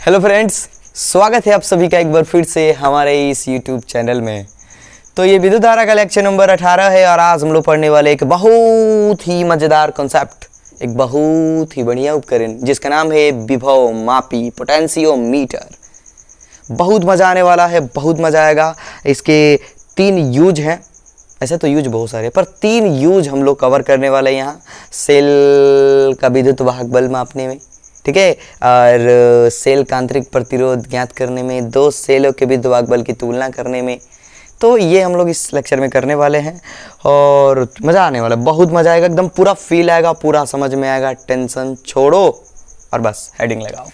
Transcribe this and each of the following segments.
Hello friends, स्वागत है आप सभी का एक बार फिर से हमारे इस यूट्यूब चैनल में। तो ये विद्युत धारा का लेक्चर नंबर 18 है और आज हम लोग पढ़ने वाले एक बहुत ही मज़ेदार कॉन्सेप्ट, एक बहुत ही बढ़िया उपकरण जिसका नाम है विभव मापी पोटेंशियोमीटर। बहुत मज़ा आने वाला है, बहुत मज़ा आएगा। इसके 3 यूज हैं, ऐसे तो यूज बहुत सारे पर 3 यूज हम लोग कवर करने वाले हैं यहाँ। सेल का विद्युत वाहक बल मापने में, ठीक है, और सेल का आंतरिक प्रतिरोध ज्ञात करने में, 2 सेलों के विद्युत वाहक बल की तुलना करने में। तो ये हम लोग इस लेक्चर में करने वाले हैं और मज़ा आने वाला है, बहुत मज़ा आएगा, एकदम पूरा फील आएगा, पूरा समझ में आएगा। टेंशन छोड़ो और बस हेडिंग लगाओ,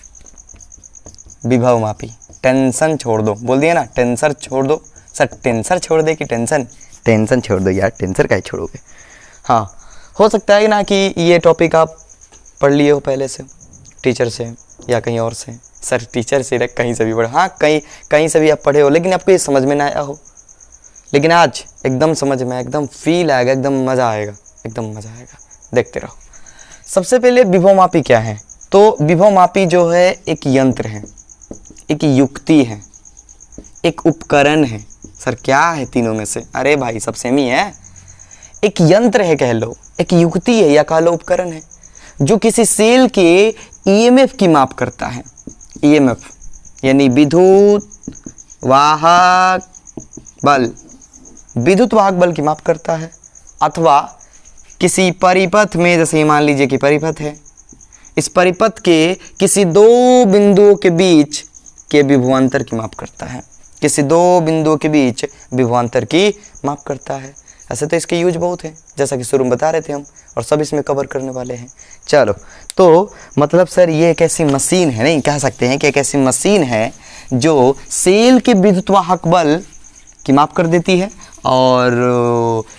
विभव मापी। टेंशन छोड़ दो, बोल दिया ना, टेंशन छोड़ दो। सर टेंशन छोड़ दे कि टेंशन छोड़ दो यार, टेंशन काहे छोड़ोगे। हाँ, हो सकता है ना कि ये टॉपिक आप पढ़ लिए हो पहले से, टीचर से या कहीं और से। सर टीचर से कहीं से भी पढ़े, हाँ कहीं से भी आप पढ़े हो, लेकिन आपको ये समझ में ना आया हो। लेकिन आज एकदम समझ में, एकदम फील आएगा, एकदम मज़ा आएगा, एकदम मज़ा आएगा। देखते रहो। सबसे पहले विभव मापी क्या है? तो विभव मापी जो है एक यंत्र है, एक युक्ति है, एक उपकरण है। सर क्या है तीनों में से? अरे भाई सब सेम ही है। एक यंत्र है कह लो, एक युक्ति है या कह लो उपकरण है, जो किसी सेल के ईएमएफ की माप करता है। ईएमएफ यानी विद्युत वाहक बल, विद्युत वाहक बल की माप करता है। अथवा किसी परिपथ में, जैसे मान लीजिए कि परिपथ है, इस परिपथ के किसी 2 बिंदुओं के बीच के विभवांतर की माप करता है। किसी 2 बिंदुओं के बीच विभवांतर की माप करता है। ऐसे तो इसके यूज बहुत हैं, जैसा कि शुरू में बता रहे थे हम, और सब इसमें कवर करने वाले हैं। चलो, तो मतलब सर ये एक ऐसी मशीन है, नहीं कह सकते हैं कि एक ऐसी मशीन है जो सेल के विद्युत वाहक बल की माप कर देती है और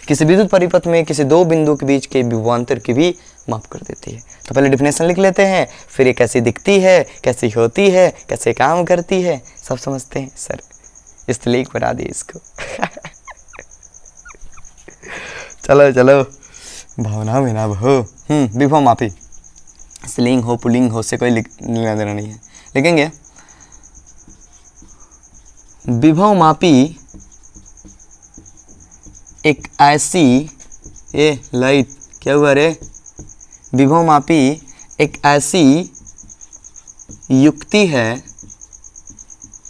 किसी विद्युत परिपथ में किसी 2 बिंदुओं के बीच के विभवांतर की भी माप कर देती है। तो पहले डिफिनेशन लिख लेते हैं, फिर ये कैसी दिखती है, कैसी होती है, कैसे काम करती है, सब समझते हैं। सर इसलिए बना दिए इसको चलो चलो, भावना में ना बहो। विभव मापी, स्लिंग हो पुलिंग हो से कोई लेना देना नहीं है, लिखेंगे विभव मापी एक ऐसी, ये लाइट क्या हुआ रे? विभव मापी एक ऐसी युक्ति है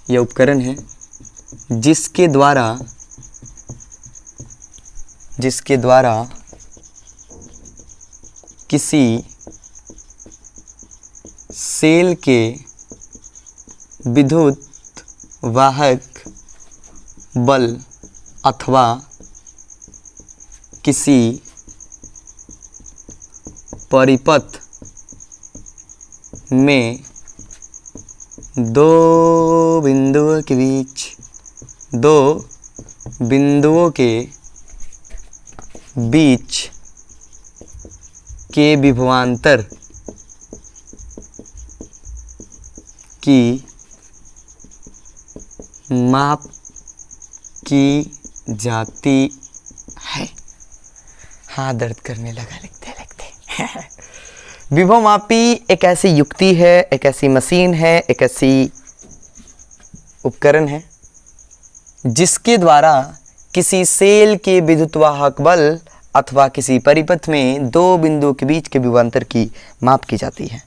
या उपकरण है जिसके द्वारा किसी सेल के विद्युत वाहक बल अथवा किसी परिपथ में 2 बिंदुओं के बीच, 2 बिंदुओं के बीच के विभवांतर की माप की जाती है। हाँ, दर्द करने लगा लिखते लिखते विभव मापी एक ऐसी युक्ति है, एक ऐसी मशीन है, एक ऐसी उपकरण है जिसके द्वारा किसी सेल के विद्युत वाहक बल अथवा किसी परिपथ में 2 बिंदुओं के बीच के विभवांतर की माप की जाती है।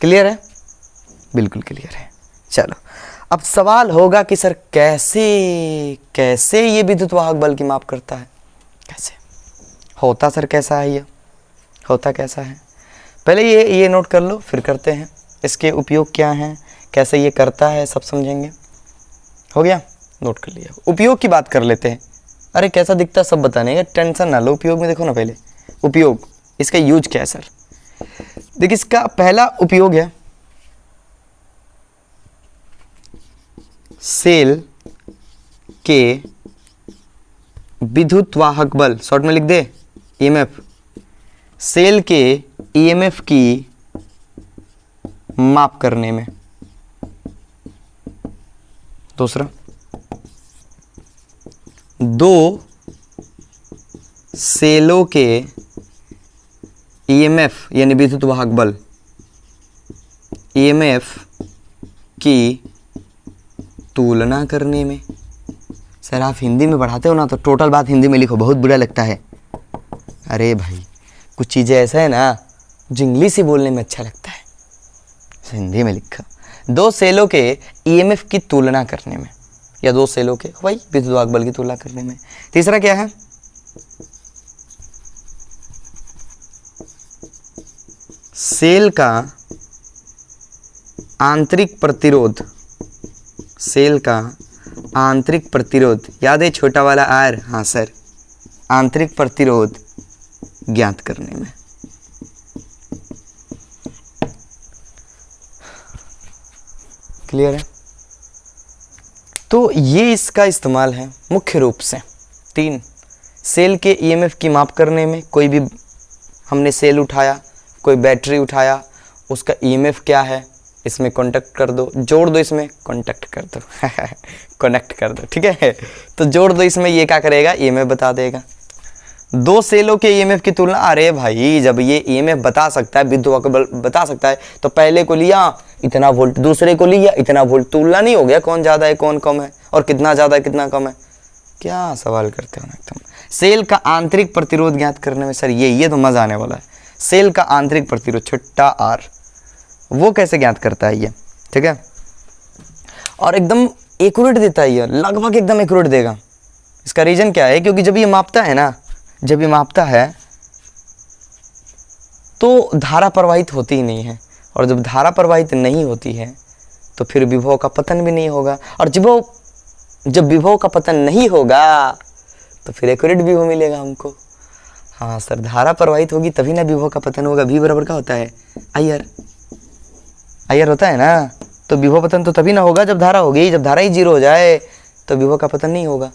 क्लियर है? बिल्कुल क्लियर है। चलो, अब सवाल होगा कि सर कैसे ये विद्युत वाहक बल की माप करता है? कैसे होता? सर कैसा है ये, होता कैसा है? पहले ये नोट कर लो, फिर करते हैं इसके उपयोग क्या हैं, कैसे ये करता है, सब समझेंगे। हो गया? नोट कर लिया। उपयोग की बात कर लेते हैं। अरे कैसा दिखता है सब बताने का, टेंशन ना लो। उपयोग में देखो ना, पहले उपयोग, इसका यूज क्या है सर? देखिए, इसका पहला उपयोग है सेल के विद्युत वाहक बल, शॉर्ट में लिख दे ईएमएफ, सेल के ईएमएफ की माप करने में। दूसरा, 2 सेलों के ईएमएफ यानी विद्युत वाहक बल, ईएमएफ की तुलना करने में। सर आप हिंदी में पढ़ाते हो ना, तो टोटल बात हिंदी में लिखो, बहुत बुरा लगता है। अरे भाई कुछ चीज़ें ऐसा है ना जो इंग्लिश ही बोलने में अच्छा लगता है, हिंदी में लिखा। दो सेलों के ईएमएफ की तुलना करने में, या दो सेलों के भाई विद्युत बल की तुलना करने में। तीसरा क्या है, सेल का आंतरिक प्रतिरोध। सेल का आंतरिक प्रतिरोध, याद है छोटा वाला आर? हाँ सर, आंतरिक प्रतिरोध ज्ञात करने में। क्लियर है? तो ये इसका इस्तेमाल है मुख्य रूप से। 3, सेल के ईएमएफ की माप करने में। कोई भी हमने सेल उठाया, कोई बैटरी उठाया, उसका ईएमएफ क्या है, इसमें कॉन्टेक्ट कर दो, जोड़ दो, इसमें कॉन्टेक्ट कर दो कनेक्ट कर दो, ठीक है। तो जोड़ दो इसमें, ये क्या करेगा, ईएमएफ बता देगा। दो सेलों के ईएमएफ की तुलना, अरे भाई जब ये ईएमएफ बता सकता है, विद्युत बल बता सकता है, तो पहले को लिया इतना वोल्ट, दूसरे को लिया इतना वोल्ट, तुलना नहीं हो गया कौन ज़्यादा है कौन कम है, और कितना ज़्यादा है कितना कम है। क्या सवाल करते हो ना एकदम। सेल का आंतरिक प्रतिरोध ज्ञात करने में। सर ये तो मज़ा आने वाला है। सेल का आंतरिक प्रतिरोध छोटा आर, वो कैसे ज्ञात करता है ये, ठीक है। और एकदम एक्यूरेट देता है ये, लगभग एकदम एक्यूरेट देगा। इसका रीज़न क्या है, क्योंकि जब ये मापता है ना, जब ये मापता है तो धारा प्रवाहित होती ही नहीं है, और जब धारा प्रवाहित नहीं होती है तो फिर विभव का पतन भी नहीं होगा, और जब विभव का पतन नहीं होगा तो फिर एक्यूरेट विभव मिलेगा हमको। हाँ सर, धारा प्रवाहित होगी तभी ना विभव का पतन होगा। V बराबर का होता है IR होता है ना, तो विभव पतन तो तभी ना होगा जब धारा होगी। जब धारा ही 0 हो जाए तो विभव का पतन नहीं होगा,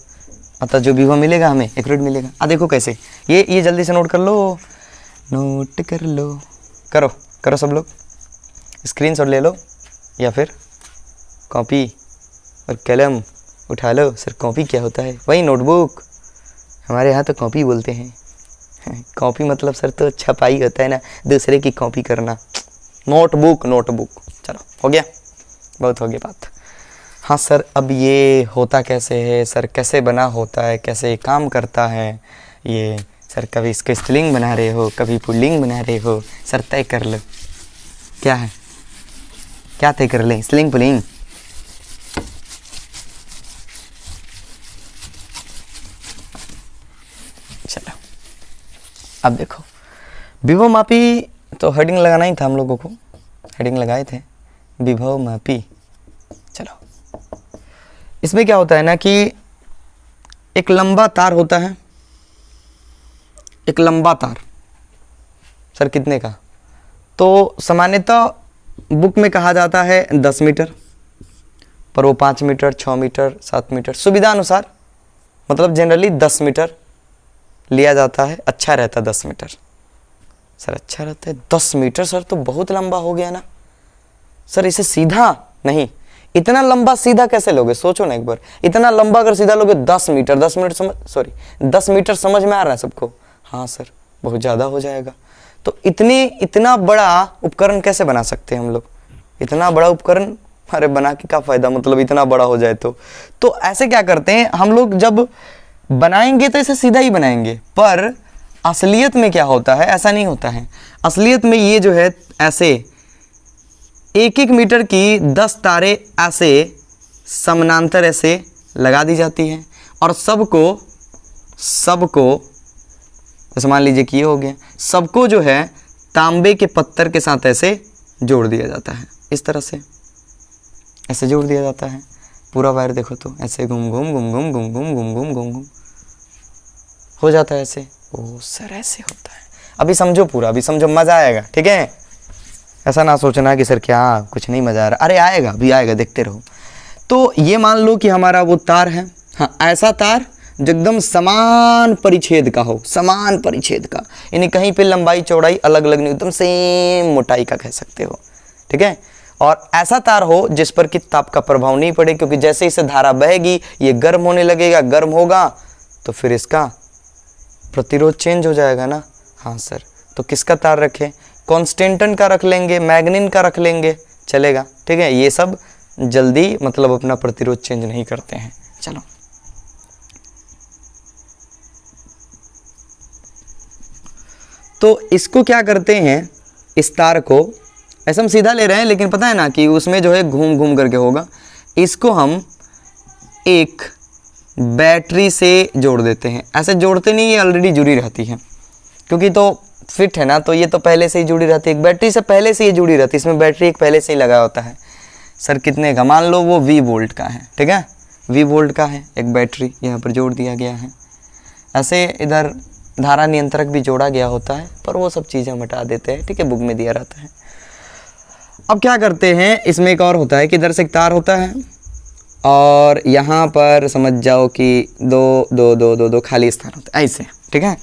अतः जो विभव मिलेगा हमें एक्यूरेट मिलेगा। देखो कैसे, ये जल्दी से नोट कर लो, नोट कर लो, करो सब लोग, स्क्रीनशॉट ले लो, या फिर कॉपी और कलम उठा लो। सर कॉपी क्या होता है? वही नोटबुक, हमारे यहाँ तो कॉपी बोलते हैं। कॉपी मतलब सर तो छपाई होता है ना, दूसरे की कॉपी करना। नोटबुक, चलो हो गया, बहुत हो गया बात। हाँ सर, अब ये होता कैसे है सर, कैसे बना होता है, कैसे काम करता है ये सर? कभी इसको स्त्रीलिंग बना रहे हो, कभी पुल्लिंग बना रहे हो, सर तय कर लो क्या है, क्या तय कर लें, स्त्रीलिंग पुल्लिंग? चलो अब देखो, विभव मापी, तो हेडिंग लगाना ही था हम लोगों को, हेडिंग लगाए थे विभव मापी। चलो इसमें क्या होता है ना कि एक लंबा तार होता है, एक लंबा तार। सर कितने का? तो सामान्यतः बुक में कहा जाता है 10 मीटर, पर वो 5 मीटर, 6 मीटर, 7 मीटर, सुविधा अनुसार, मतलब जनरली 10 मीटर लिया जाता है। अच्छा रहता है 10 मीटर। सर अच्छा रहता है 10 मीटर, सर तो बहुत लंबा हो गया ना। सर इसे सीधा नहीं, इतना लंबा सीधा कैसे लोगे? सोचो ना एक बार, इतना लंबा अगर सीधा लोगे 10 मीटर, 10 मीटर समझ में आ रहा है सबको? हाँ सर, बहुत ज़्यादा हो जाएगा। तो इतना बड़ा उपकरण कैसे बना सकते हैं हम लोग? इतना बड़ा उपकरण, अरे बना के क्या फ़ायदा, मतलब इतना बड़ा हो जाए तो ऐसे क्या करते हैं हम लोग, जब बनाएंगे तो इसे सीधा ही बनाएंगे, पर असलियत में क्या होता है, ऐसा नहीं होता है। असलियत में ये जो है ऐसे 1-1 मीटर की 10 तारे ऐसे समानांतर ऐसे लगा दी जाती हैं, और सबको जैसे मान लीजिए कि ये हो गया, सबको जो है तांबे के पत्थर के साथ ऐसे जोड़ दिया जाता है। इस तरह से ऐसे जोड़ दिया जाता है। पूरा वायर देखो तो ऐसे घूम घूम हो जाता है ऐसे। ओह सर ऐसे होता है। अभी समझो पूरा, अभी समझो, मज़ा आएगा, ठीक है। ऐसा ना सोचना कि सर क्या कुछ नहीं मज़ा आ रहा, अरे आएगा, अभी आएगा, देखते रहो। तो ये मान लो कि हमारा वो तार है, हाँ ऐसा तार जो एकदम समान परिच्छेद का हो, समान परिच्छेद का, यानी कहीं पे लंबाई चौड़ाई अलग अलग नहीं, एकदम सेम मोटाई का कह सकते हो, ठीक है। और ऐसा तार हो जिस पर कि ताप का प्रभाव नहीं पड़े, क्योंकि जैसे इसे धारा बहेगी ये गर्म होने लगेगा, गर्म होगा तो फिर इसका प्रतिरोध चेंज हो जाएगा ना। हाँ सर, तो किसका तार रखें? कॉन्स्टेंटन का रख लेंगे, मैग्नीन का रख लेंगे, चलेगा, ठीक है। ये सब जल्दी मतलब अपना प्रतिरोध चेंज नहीं करते हैं। चलो, तो इसको क्या करते हैं, इस तार को ऐसे हम सीधा ले रहे हैं, लेकिन पता है ना कि उसमें जो है घूम घूम करके होगा। इसको हम एक बैटरी से जोड़ देते हैं। ऐसे जोड़ते नहीं, ये ऑलरेडी जुड़ी रहती है, क्योंकि तो फिट है ना, तो ये तो पहले से ही जुड़ी रहती है। एक बैटरी से पहले से ही जुड़ी रहती है, इसमें बैटरी एक पहले से ही लगा होता है। सर कितने का, मान लो वो 20 वोल्ट का है, ठीक है, 20 वोल्ट का है, एक बैटरी यहाँ पर जोड़ दिया गया है। ऐसे इधर धारा नियंत्रक भी जोड़ा गया होता है, पर वो सब चीज़ें हम हटा देते हैं, ठीक है, बुक में दिया रहता है। अब क्या करते हैं, इसमें एक और होता है कि इधर से एक तार होता है और यहाँ पर समझ जाओ कि दो खाली स्थान होता है ऐसे, ठीक है,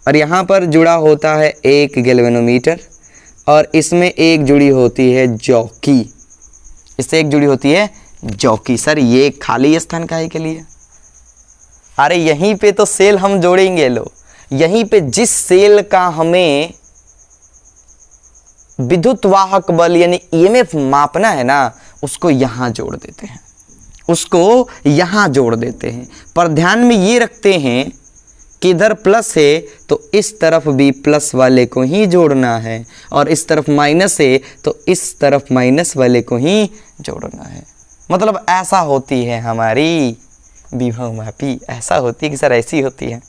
और यहाँ पर जुड़ा होता है एक गैल्वेनोमीटर और इसमें एक जुड़ी होती है जॉकी, इससे एक जुड़ी होती है जॉकी। सर ये खाली स्थान काहे के लिए? अरे यहीं पे तो सेल हम जोड़ेंगे, लो यहीं पे जिस सेल का हमें विद्युत वाहक बल यानी ईएमएफ मापना है ना, उसको यहां जोड़ देते हैं, उसको यहां जोड़ देते हैं। पर ध्यान में ये रखते हैं कि इधर प्लस है तो इस तरफ भी प्लस वाले को ही जोड़ना है, और इस तरफ माइनस है तो इस तरफ माइनस वाले को ही जोड़ना है। मतलब ऐसा होती है हमारी विभव मापी, ऐसा होती है कि सर ऐसी होती है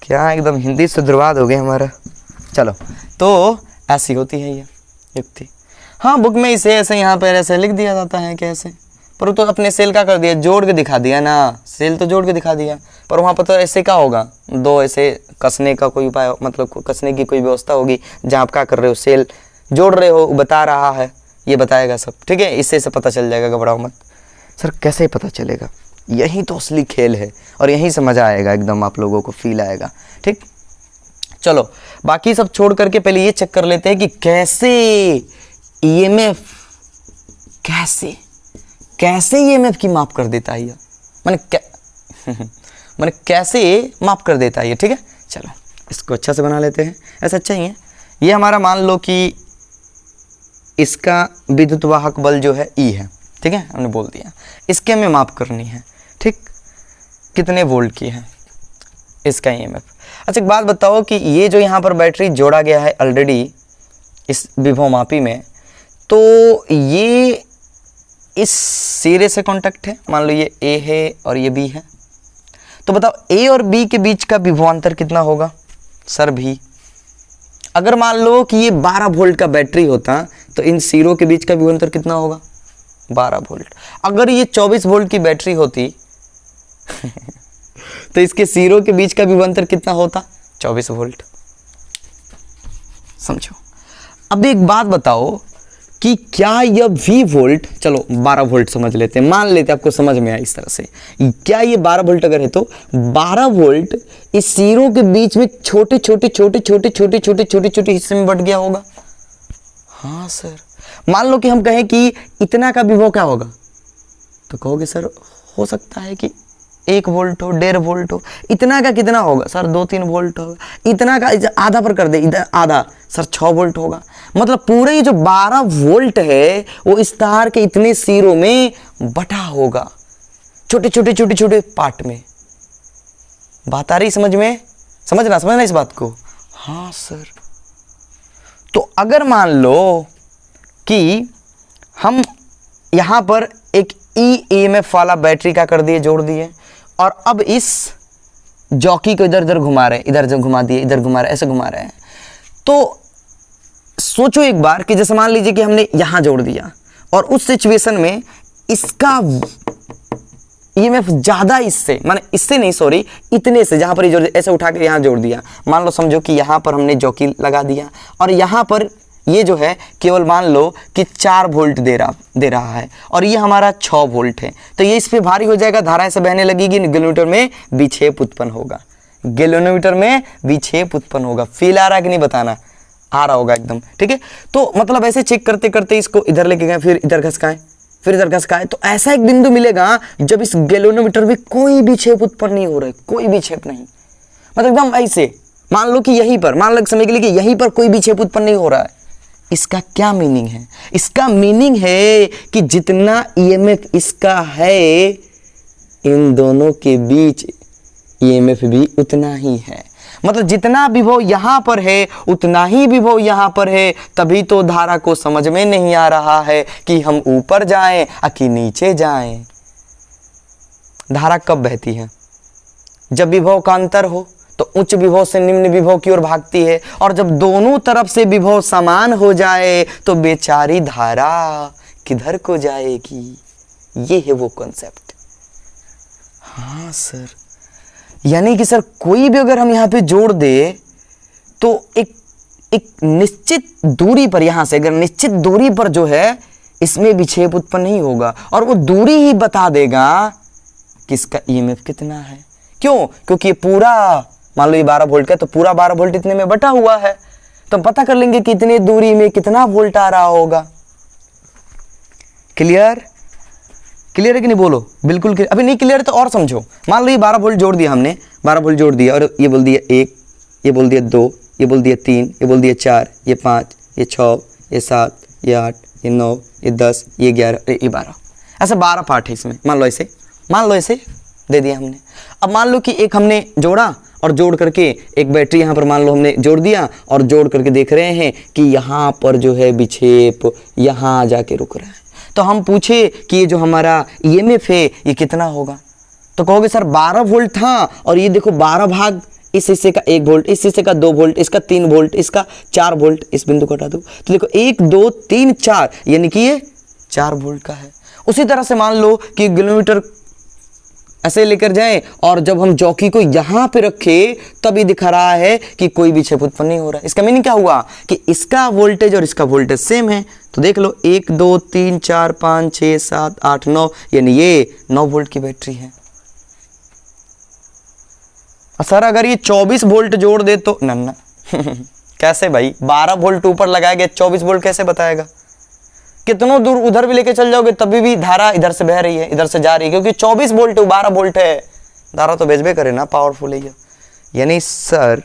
क्या? एकदम हिंदी से दुर्वाद हो गए हमारा। चलो, तो ऐसी होती है ये युक्ति। हाँ, बुक में इसे ऐसे यहाँ पर ऐसे लिख दिया जाता है कैसे, पर वो तो अपने सेल का कर दिया, जोड़ के दिखा दिया ना, सेल तो जोड़ के दिखा दिया, पर वहाँ पर तो ऐसे क्या होगा, दो ऐसे कसने का कोई उपाय, मतलब कसने की कोई व्यवस्था होगी जहाँ आप क्या कर रहे हो, सेल जोड़ रहे हो, बता रहा है, ये बताएगा सब, ठीक है, इससे से पता चल जाएगा, घबराओ मत। सर कैसे पता चलेगा? यही तो असली खेल है और यहीं से मज़ा आएगा, एकदम आप लोगों को फील आएगा, ठीक। चलो, बाकी सब छोड़ करके पहले ये चेक कर लेते हैं कि कैसे ईएमएफ, कैसे ईएमएफ की माप कर देता है ये, मैंने कैसे माप कर देता है ये, ठीक है। चलो इसको अच्छा से बना लेते हैं, ऐसा अच्छा ही है। ये हमारा मान लो कि इसका विद्युत वाहक बल जो है ई है, ठीक है, हमने बोल दिया, इसके हमें माप करनी है, ठीक, कितने वोल्ट की है इसका ईएमएफ। अच्छा एक बात बताओ कि ये जो यहाँ पर बैटरी जोड़ा गया है ऑलरेडी इस विभव मापी में, तो ये इस सिरे से कांटेक्ट है, मान लो ये ए है और ये बी है, तो बताओ ए और बी के बीच का विभवांतर कितना होगा? सर भी, अगर मान लो कि ये 12 वोल्ट का बैटरी होता तो इन सिरों के बीच का विभवांतर कितना होगा? 12 वोल्ट। अगर ये 24 वोल्ट की बैटरी होती तो इसके सिरों के बीच का विभवांतर कितना होता? 24 वोल्ट। समझो। अब एक बात बताओ कि क्या यह V वोल्ट, चलो 12 वोल्ट समझ लेते हैं, मान लेते हैं आपको समझ में आया इस तरह से, क्या ये 12 वोल्ट अगर है तो 12 वोल्ट इस सिरों के बीच में छोटे छोटे हिस्से में बट गया होगा? हाँ सर। मान लो कि हम कहें कि इतना का विभव क्या होगा, तो कहोगे सर हो सकता है कि 1 वोल्ट हो, 1.5 वोल्ट हो। इतना का कितना होगा? सर 2-3 वोल्ट होगा। इतना का आधा पर कर दे, इधर आधा, सर 6 वोल्ट होगा। मतलब पूरे ये जो 12 वोल्ट है वो इस तार के इतने सिरों में बटा होगा, छोटे छोटे पार्ट में। बात आ रही समझ में? समझना इस बात को। हाँ सर। तो अगर मान लो कि हम यहां पर एक ईएमएफ वाला बैटरी का कर दिए, जोड़ दिए, और अब इस जॉकी को इधर घुमा रहे हैं, इधर घुमा दिए, इधर घुमा रहे हैं, ऐसे घुमा रहे हैं, तो सोचो एक बार कि जैसे मान लीजिए कि हमने यहां जोड़ दिया और उस सिचुएशन में इसका ईएमएफ ज्यादा इससे, माने इससे नहीं, सॉरी, इतने से, जहां पर ये जोड़, ऐसे उठा के यहां जोड़ दिया। मान लो समझो कि यहां पर हमने जॉकी लगा दिया और यहां पर ये जो है केवल मान लो कि 4 वोल्ट दे रहा है और ये हमारा 6 वोल्ट है, तो ये इस पे भारी हो जाएगा, धारा ऐसे बहने लगेगी, गैल्वेनोमीटर में विक्षेप उत्पन्न होगा, गैल्वेनोमीटर में विक्षेप उत्पन्न होगा। फील आ रहा है कि नहीं? बताना आ रहा होगा एकदम, ठीक है। तो मतलब ऐसे चेक करते करते इसको इधर लेके गए, फिर इधर घसकाए, फिर इधर घसकाए, तो ऐसा एक बिंदु मिलेगा जब इस गैल्वेनोमीटर में कोई भी विक्षेप उत्पन्न नहीं हो रहा है, कोई भी विक्षेप नहीं, मतलब एकदम ऐसे। मान लो कि यहीं पर, मान लो समय के लिए कि यहीं पर कोई भी विक्षेप उत्पन्न नहीं हो रहा है, इसका क्या मीनिंग है? इसका मीनिंग है कि जितना ईएमएफ इसका है, इन दोनों के बीच ईएमएफ भी उतना ही है। मतलब जितना विभव यहां पर है उतना ही विभव यहां पर है। तभी तो धारा को समझ में नहीं आ रहा है कि हम ऊपर जाएं कि नीचे जाएं। धारा कब बहती है? जब विभव का अंतर हो तो उच्च विभव से निम्न विभव की ओर भागती है, और जब दोनों तरफ से विभव समान हो जाए तो बेचारी धारा किधर को जाएगी। ये है वो कॉन्सेप्ट। हाँ सर, यानी कि सर कोई भी अगर हम यहाँ पे जोड़ दे तो एक निश्चित दूरी पर, यहां से अगर निश्चित दूरी पर जो है इसमें विक्षेप उत्पन्न नहीं होगा, और वो दूरी ही बता देगा कि इसका ईएमएफ कितना है। क्यों? क्योंकि ये पूरा मान लो ये 12 वोल्ट का, तो पूरा 12 वोल्ट इतने में बटा हुआ है, तो हम पता कर लेंगे कि इतनी दूरी में कितना वोल्ट आ रहा होगा। क्लियर? क्लियर है कि नहीं? बोलो। बिल्कुल क्लियर। अभी नहीं क्लियर तो और समझो। मान लो ये 12 वोल्ट जोड़ दिया हमने, 12 वोल्ट जोड़ दिया, और ये बोल दिया 1, ये बोल दिया 2, ये बोल दिया 3, ये बोल दिया 4, ये 5, ये 6, ये 7, ये 8, ये 9, ये 10, ये 11, ये 12। ऐसे 12 पार्ट है इसमें। मान लो ऐसे दे दिया हमने। अब मान लो कि एक हमने जोड़ा, और जोड़ करके एक बैटरी यहाँ पर मान लो हमने जोड़ दिया, और जोड़ करके देख रहे हैं कि यहाँ पर जो है विक्षेप यहाँ जाके रुक रहा है। तो हम पूछे कि ये जो हमारा ईएमएफ है ये कितना होगा, तो कहोगे सर 12 वोल्ट था, और ये देखो 12 भाग इस हिस्से का 1 वोल्ट, इस हिस्से का 2 वोल्ट, इसका 3 वोल्ट, इसका 4 वोल्ट, इस बिंदु को हटा दो तो देखो 1 2 3 4, यानी कि ये 4 वोल्ट का है। उसी तरह से मान लो कि किलोमीटर ऐसे लेकर जाएं, और जब हम चौकी को यहां पे रखें तब ये दिखा रहा है कि कोई विक्षेप उत्पन्न नहीं हो रहा है। इसका मीनिंग क्या हुआ कि इसका वोल्टेज और इसका वोल्टेज सेम है। तो देख लो 1 2 3 4 5 6 7 8 9, यानी ये 9 वोल्ट की बैटरी है। सर अगर ये 24 वोल्ट जोड़ दे तो नन्ना कैसे भाई? 12 वोल्ट ऊपर लगाया गया, 24 वोल्ट कैसे बताएगा? कितनों दूर उधर भी लेके चल जाओगे तभी भी धारा इधर से बह रही है, इधर से जा रही है, क्योंकि 24 वोल्ट 12 वोल्ट है, धारा तो भेजबे करे ना, पावरफुल है ये। यानी सर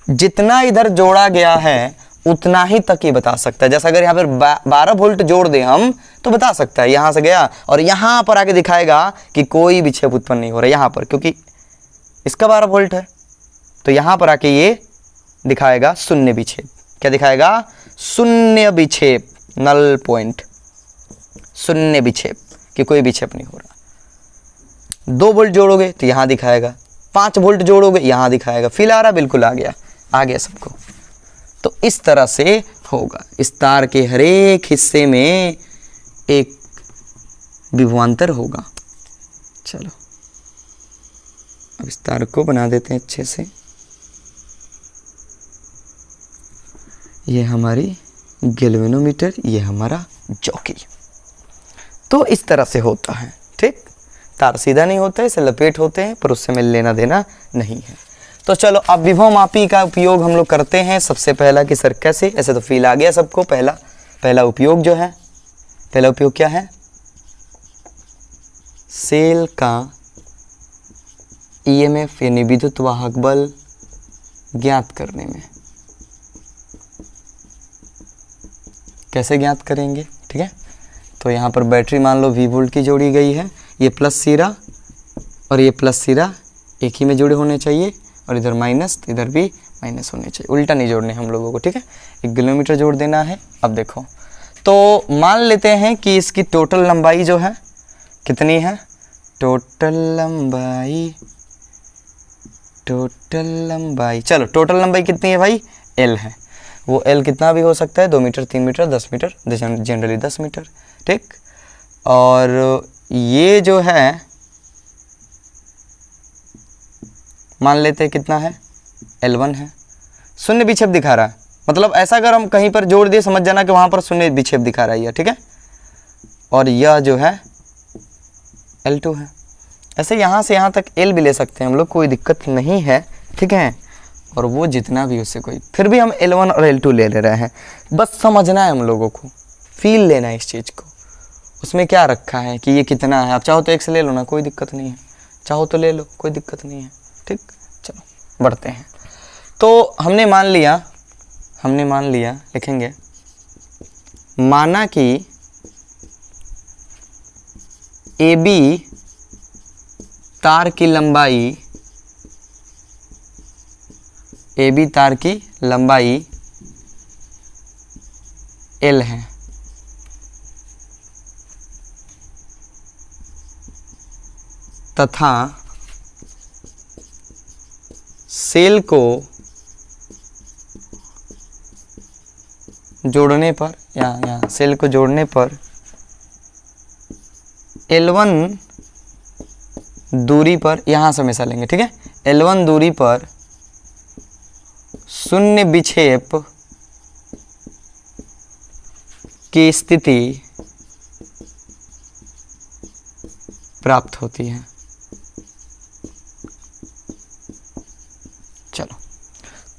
जितना इधर जोड़ा गया है उतना ही तक ये बता सकता है। जैसा अगर यहाँ पर 12 वोल्ट जोड़ दे हम तो बता सकता है यहां से गया और यहां पर आके दिखाएगा कि कोई विक्षेप उत्पन्न नहीं हो रहा यहां पर, क्योंकि इसका 12 वोल्ट है, तो यहां पर आके ये दिखाएगा शून्य विक्षेप। क्या दिखाएगा? शून्य विक्षेप, नल पॉइंट, शून्य विक्षेप, कि कोई विक्षेप नहीं हो रहा। 2 वोल्ट जोड़ोगे तो यहां दिखाएगा, 5 वोल्ट जोड़ोगे यहां दिखाएगा। फील आ रहा? बिल्कुल आ गया सबको। तो इस तरह से होगा। इस तार के हर एक हिस्से में एक विभवांतर होगा। चलो अब इस तार को बना देते हैं अच्छे से। ये हमारी गैल्वेनोमीटर, ये हमारा जॉकी। तो इस तरह से होता है, ठीक। तार सीधा नहीं होता है, इसे लपेट होते हैं, पर उससे में लेना देना नहीं है। तो चलो अब विभव मापी का उपयोग हम लोग करते हैं। सबसे पहला कि सर कैसे, ऐसे तो फील आ गया सबको। पहला उपयोग जो है, पहला उपयोग क्या है? सेल का ईएमएफ यानी विद्युत वाहक बल ज्ञात करने में। कैसे ज्ञात करेंगे? ठीक है, तो यहाँ पर बैटरी मान लो V वोल्ट की जोड़ी गई है, ये प्लस सिरा और ये प्लस सिरा एक ही में जुड़े होने चाहिए, और इधर माइनस, तो इधर भी माइनस होने चाहिए, उल्टा नहीं जोड़ने हम लोगों को, ठीक है। 1 किलोमीटर जोड़ देना है। अब देखो, तो मान लेते हैं कि इसकी टोटल लंबाई जो है कितनी है? टोटल लंबाई, चलो टोटल लंबाई कितनी है भाई? L है। वो L कितना भी हो सकता है, 2 metre, 3 metre, 10 metre, generally 10 metre, ठीक। और ये जो है मान लेते हैं कितना है? L1 है। शून्य विक्षेप दिखा रहा है, मतलब ऐसा अगर हम कहीं पर जोड़ दिए समझ जाना कि वहाँ पर शून्य विक्षेप दिखा रहा है, ठीक है। और यह जो है L2 है। ऐसे यहाँ से यहाँ तक L भी ले सकते हैं हम लोग, कोई दिक्कत नहीं है, ठीक है। और वो जितना भी उससे कोई, फिर भी हम L1 और L2 ले रहे हैं। बस समझना है हम लोगों को, फील लेना है इस चीज़ को, उसमें क्या रखा है कि ये कितना है। आप चाहो तो 1 से ले लो ना, कोई दिक्कत नहीं है, चाहो तो ले लो, कोई दिक्कत नहीं है, ठीक। चलो बढ़ते हैं। तो हमने मान लिया लिखेंगे माना कि AB तार की लंबाई L है, तथा सेल को जोड़ने पर यहाँ सेल को जोड़ने पर L1 दूरी पर, यहाँ से हमेशा लेंगे, ठीक है, L1 दूरी पर शून्य विक्षेप की स्थिति प्राप्त होती है। चलो,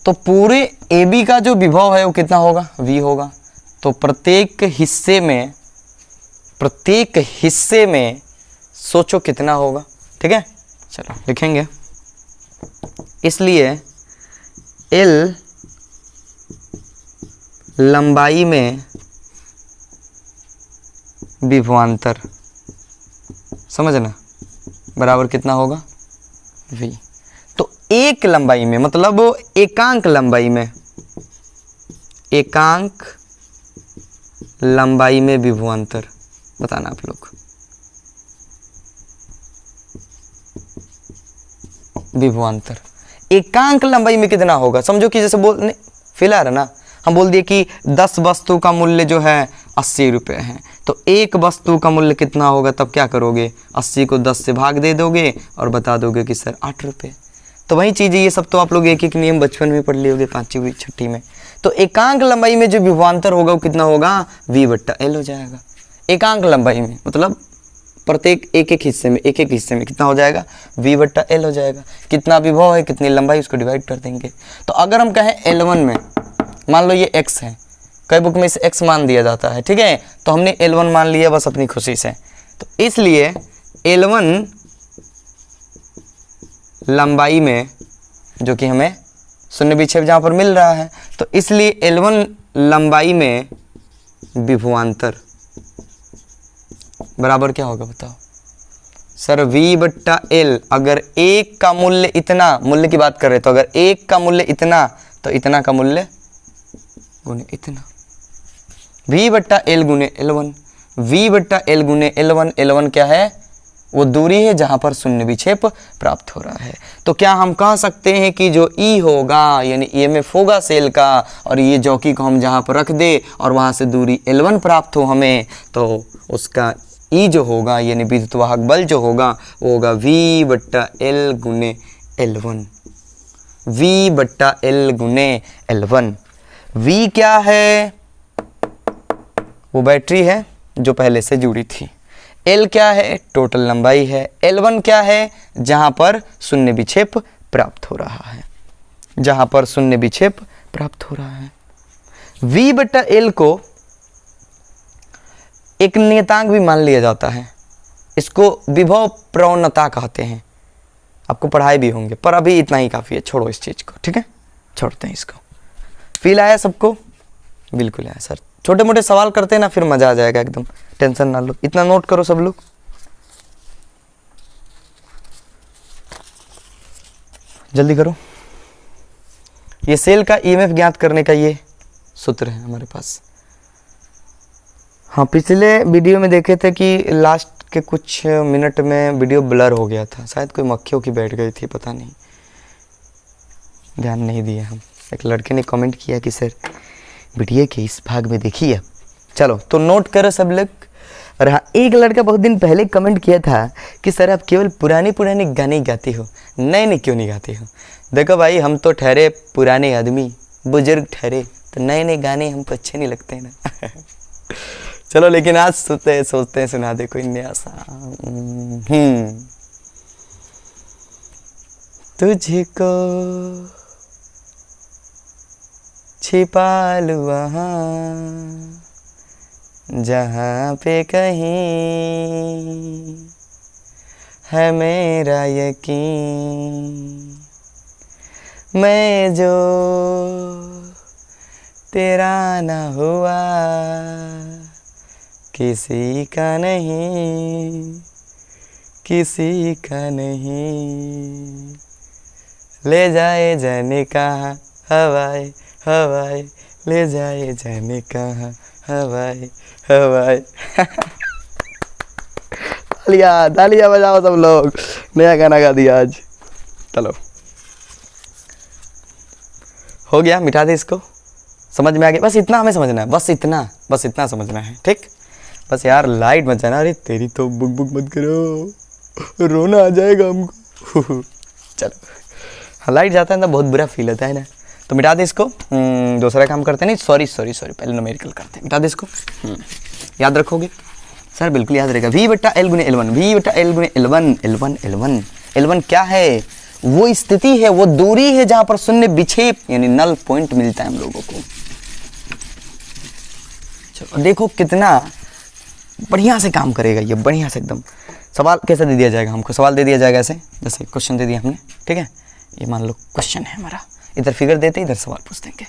तो पूरे AB का जो विभव है वो कितना होगा, V होगा। तो प्रत्येक हिस्से में सोचो कितना होगा, ठीक है। चलो लिखेंगे, इसलिए L लंबाई में विभवांतर, समझना, बराबर कितना होगा, V। तो एक लंबाई में मतलब एकांक लंबाई में विभवांतर बताना आप लोग। विभवांतर एकांक लंबाई में कितना होगा, समझो कि जैसे बोलने फिलहाल है ना, हम बोल दिए कि 10 वस्तु का मूल्य जो है 80 रुपये है, तो एक वस्तु का मूल्य कितना होगा, तब क्या करोगे, 80 को 10 से भाग दे दोगे और बता दोगे कि सर 8 रुपये। तो वही चीज़ है, ये सब तो आप लोग एक एक नियम बचपन में पढ़ लिए होगे, 5वीं 6वीं में। तो एकांक लंबाई में जो विभवांतर होगा वो कितना होगा, V/L हो जाएगा। एकांक लंबाई में मतलब प्रत्येक एक एक हिस्से में कितना हो जाएगा, V/L हो जाएगा। कितना विभव है, कितनी लंबाई, उसको डिवाइड कर देंगे। तो अगर हम कहें L1 में, मान लो ये x है, कई बुक में इसे x मान दिया जाता है, ठीक है, तो हमने L1 मान लिया बस अपनी खुशी से। तो इसलिए L1 लंबाई में, जो कि हमें शून्य विक्षेप जहाँ पर मिल रहा है, तो इसलिए L1 लंबाई में विभवांतर बराबर क्या होगा बताओ सर, V/L। अगर एक का मूल्य इतना, मूल्य की बात कर रहे तो अगर एक का मूल्य इतना, तो इतना का मूल्य गुने इतना, V/L गुने L1। V/L गुने L1, L1 क्या है, वो दूरी है जहां पर शून्य विक्षेप प्राप्त हो रहा है। तो क्या हम कह सकते हैं कि जो E होगा यानी EMF होगा सेल का, और ये जॉकी को हम जहां पर रख दे और वहां से दूरी L1 प्राप्त हो हमें, तो उसका E जो होगा यानी विद्युत वाहक बल जो होगा वो होगा V/L गुने L1। V/L गुने L1। V क्या है, वो बैटरी है जो पहले से जुड़ी थी। L क्या है, टोटल लंबाई है। L1 क्या है, जहां पर शून्य विक्षेप प्राप्त हो रहा है, V/L को एक नियतांक भी मान लिया जाता है, इसको विभव प्रवणता कहते हैं। आपको पढ़ाए भी होंगे, पर अभी इतना ही काफ़ी है, छोड़ो इस चीज़ को, ठीक है, छोड़ते हैं इसको। फील आया सबको? बिल्कुल आया सर। छोटे मोटे सवाल करते हैं ना, फिर मज़ा आ जाएगा एकदम, टेंशन ना लो। इतना नोट करो सब लोग, जल्दी करो। ये सेल का EMF ज्ञात करने का ये सूत्र है हमारे पास। हाँ, पिछले वीडियो में देखे थे कि लास्ट के कुछ मिनट में वीडियो ब्लर हो गया था, शायद कोई मक्खियों की बैठ गई थी, पता नहीं, ध्यान नहीं दिया हम। एक लड़के ने कमेंट किया कि सर वीडियो के इस भाग में देखिए। चलो तो नोट करो सब लोग। और हाँ, एक लड़का बहुत दिन पहले कमेंट किया था कि सर आप केवल पुराने गाने गाते हो, नए नए क्यों नहीं गाते हो। देखो भाई, हम तो ठहरे पुराने आदमी, बुजुर्ग ठहरे, तो नए नए गाने हमको अच्छे नहीं लगते हैं ना। चलो, लेकिन आज सोचते हैं सुना दे कोई नया सा। तुझको छिपा लूं वहाँ जहाँ पे कहीं है मेरा यकीन, मैं जो तेरा ना हुआ किसी का नहीं, किसी का नहीं, ले जाए जाने कहाँ हवाए हवाए, ले जाए जाने कहाँ हवाए हवाए। तालियां तालियां बजाओ सब लोग, नया गाना गा दिया आज। चलो हो गया, मिटा दे इसको, समझ में आ गया। बस इतना हमें समझना है, बस इतना समझना है, ठीक। बस यार लाइट मत जाना, अरे तेरी तो बुक बुक मत करो, रोना आ जाएगा हमको। चलो हाँ, लाइट जाता है ना बहुत बुरा फील होता है ना, तो मिटा दे इसको। दूसरा काम करते नहीं, सॉरी पहले न्यूमेरिकल करते हैं। मिटा दे इसको। याद रखोगे सर? बिल्कुल याद रहेगा। v बट्टा एल गुने L1, v बट्टा एल गुने L1। L1 क्या है? वो स्थिति है, वो दूरी है जहां पर शून्य विक्षेप यानी नल पॉइंट मिलता है हम लोगों को। चलो देखो कितना बढ़िया से काम करेगा ये, बढ़िया से एकदम। सवाल कैसे दे दिया जाएगा हमको? सवाल दे दिया जाएगा ऐसे, जैसे क्वेश्चन दे दिया हमने, ठीक है। ये मान लो क्वेश्चन है हमारा, इधर फिगर देते इधर सवाल पूछ देंगे।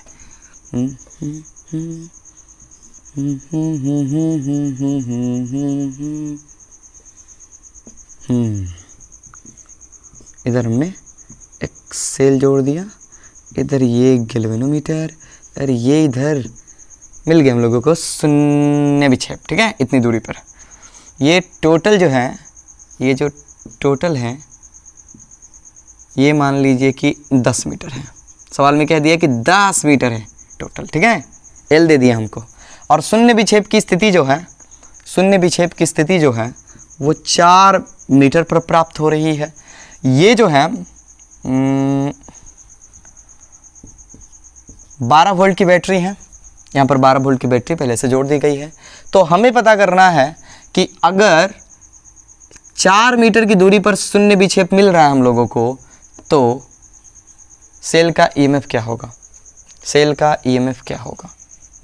इधर हमने एक सेल जोड़ दिया, इधर ये गैल्वेनोमीटर, और ये इधर मिल गया हम लोगों को शून्य विक्षेप, ठीक है, इतनी दूरी पर। ये टोटल जो है, ये जो टोटल है ये मान लीजिए कि 10 मीटर है। सवाल में कह दिया कि 10 मीटर है टोटल, ठीक है। एल दे दिया हमको। और शून्य विक्षेप की स्थिति जो है, शून्य विक्षेप की स्थिति जो है वो 4 मीटर पर प्राप्त हो रही है। ये जो है 12 वोल्ट की बैटरी है, यहाँ पर 12 वोल्ट की बैटरी पहले से जोड़ दी गई है। तो हमें पता करना है कि अगर 4 मीटर की दूरी पर शून्य विक्षेप मिल रहा है हम लोगों को, तो सेल का ईएमएफ क्या होगा? सेल का ईएमएफ क्या होगा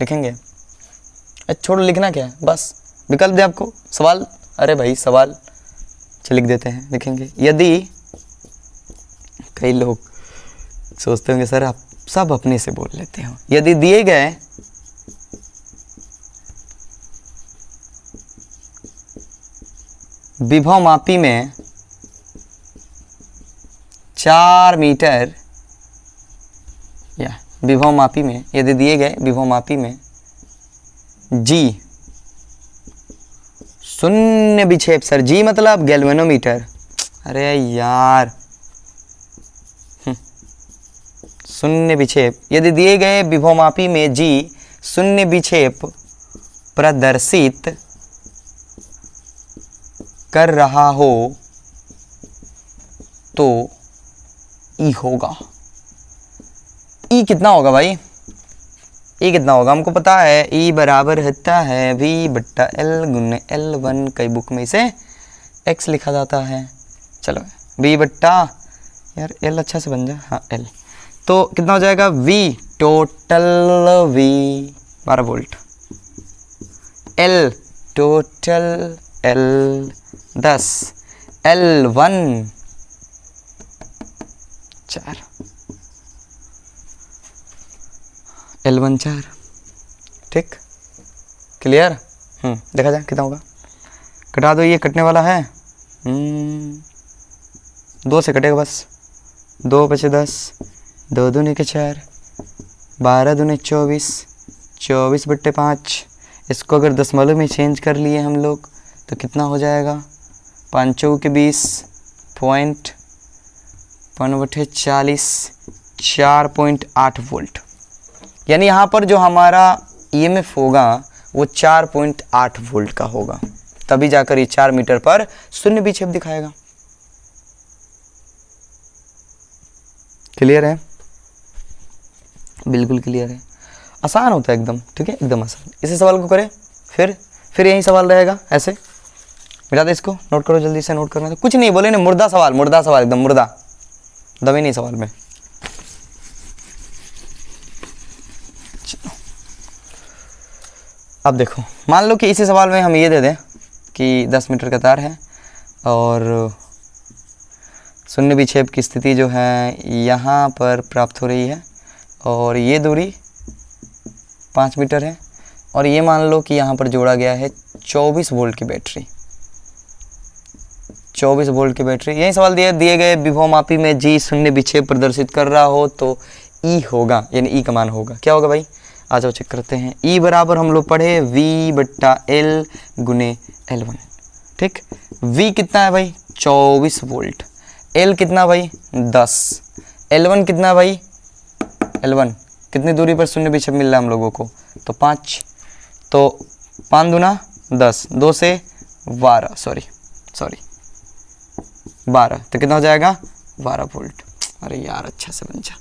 लिखेंगे? छोड़ो लिखना क्या है, बस विकल्प दे आपको। सवाल, अरे भाई सवाल लिख देते हैं, लिखेंगे। यदि, कई लोग सोचते होंगे सर आप सब अपने से बोल लेते हो। यदि दिए गए विभवमापी में 4 मीटर, या विभवमापी में यदि दिए गए विभवमापी में जी शून्य विक्षेप, सर जी मतलब गैल्वेनोमीटर, अरे यार शून्य विक्षेप, यदि दिए गए विभवमापी में जी शून्य विक्षेप प्रदर्शित कर रहा हो तो ई होगा। ई कितना होगा भाई? ई कितना होगा हमको पता है, ई बराबर होता है v बट्टा एल गुने L1, कई बुक में इसे x लिखा जाता है। चलो v बट्टा, यार l अच्छा से बन जाए, हाँ l, तो कितना हो जाएगा v total, v 12 volt, l total, l 10, L1 4, L1 4, ठीक, क्लियर। देखा जाए कितना होगा, कटा दो, ये कटने वाला है, 2 से कटेगा बस, 2 बचे 10, 2 दूनी के 4, 12 दूनी 24, 24 बट्टे 5। इसको अगर दशमलव में चेंज कर लिए हम लोग तो कितना हो जाएगा? 5 चौके के 20, पॉइंट 5/40, 4.8 वोल्ट। यानी यहाँ पर जो हमारा ईएमएफ होगा वो 4.8 वोल्ट का होगा, तभी जाकर ये 4 मीटर पर शून्य विक्षेप दिखाएगा। क्लियर है? बिल्कुल क्लियर है, आसान होता है एकदम, ठीक है, एकदम आसान। इसी सवाल को करें, फिर यही सवाल रहेगा ऐसे। मिटा दे इसको, नोट करो जल्दी से, नोट करना तो कुछ नहीं बोले ना, मुर्दा सवाल एकदम मुर्दा, दबे नहीं सवाल में। अब देखो, मान लो कि इसी सवाल में हम ये दे दें कि 10 मीटर का तार है और शून्य विक्षेप की स्थिति जो है यहाँ पर प्राप्त हो रही है, और ये दूरी 5 मीटर है। और ये मान लो कि यहाँ पर जोड़ा गया है 24 वोल्ट की बैटरी, 24 वोल्ट की बैटरी। यही सवाल दिए गए विभवमापी में जी शून्य विक्षेप प्रदर्शित कर रहा हो तो ई होगा, यानी ई का मान होगा, क्या होगा भाई? आ जाओ चेक करते हैं। ई बराबर हम लोग पढ़े V/L गुने L1, ठीक। V कितना है भाई? 24 वोल्ट। L कितना भाई? 10। L1 कितना भाई? L1 कितनी दूरी पर शून्य विक्षेप मिल रहा है हम लोगों को? तो 5। तो 5 दूना 10, 2 से 12, सॉरी 12, तो कितना हो जाएगा? 12 वोल्ट। अरे यार अच्छा से बन जा,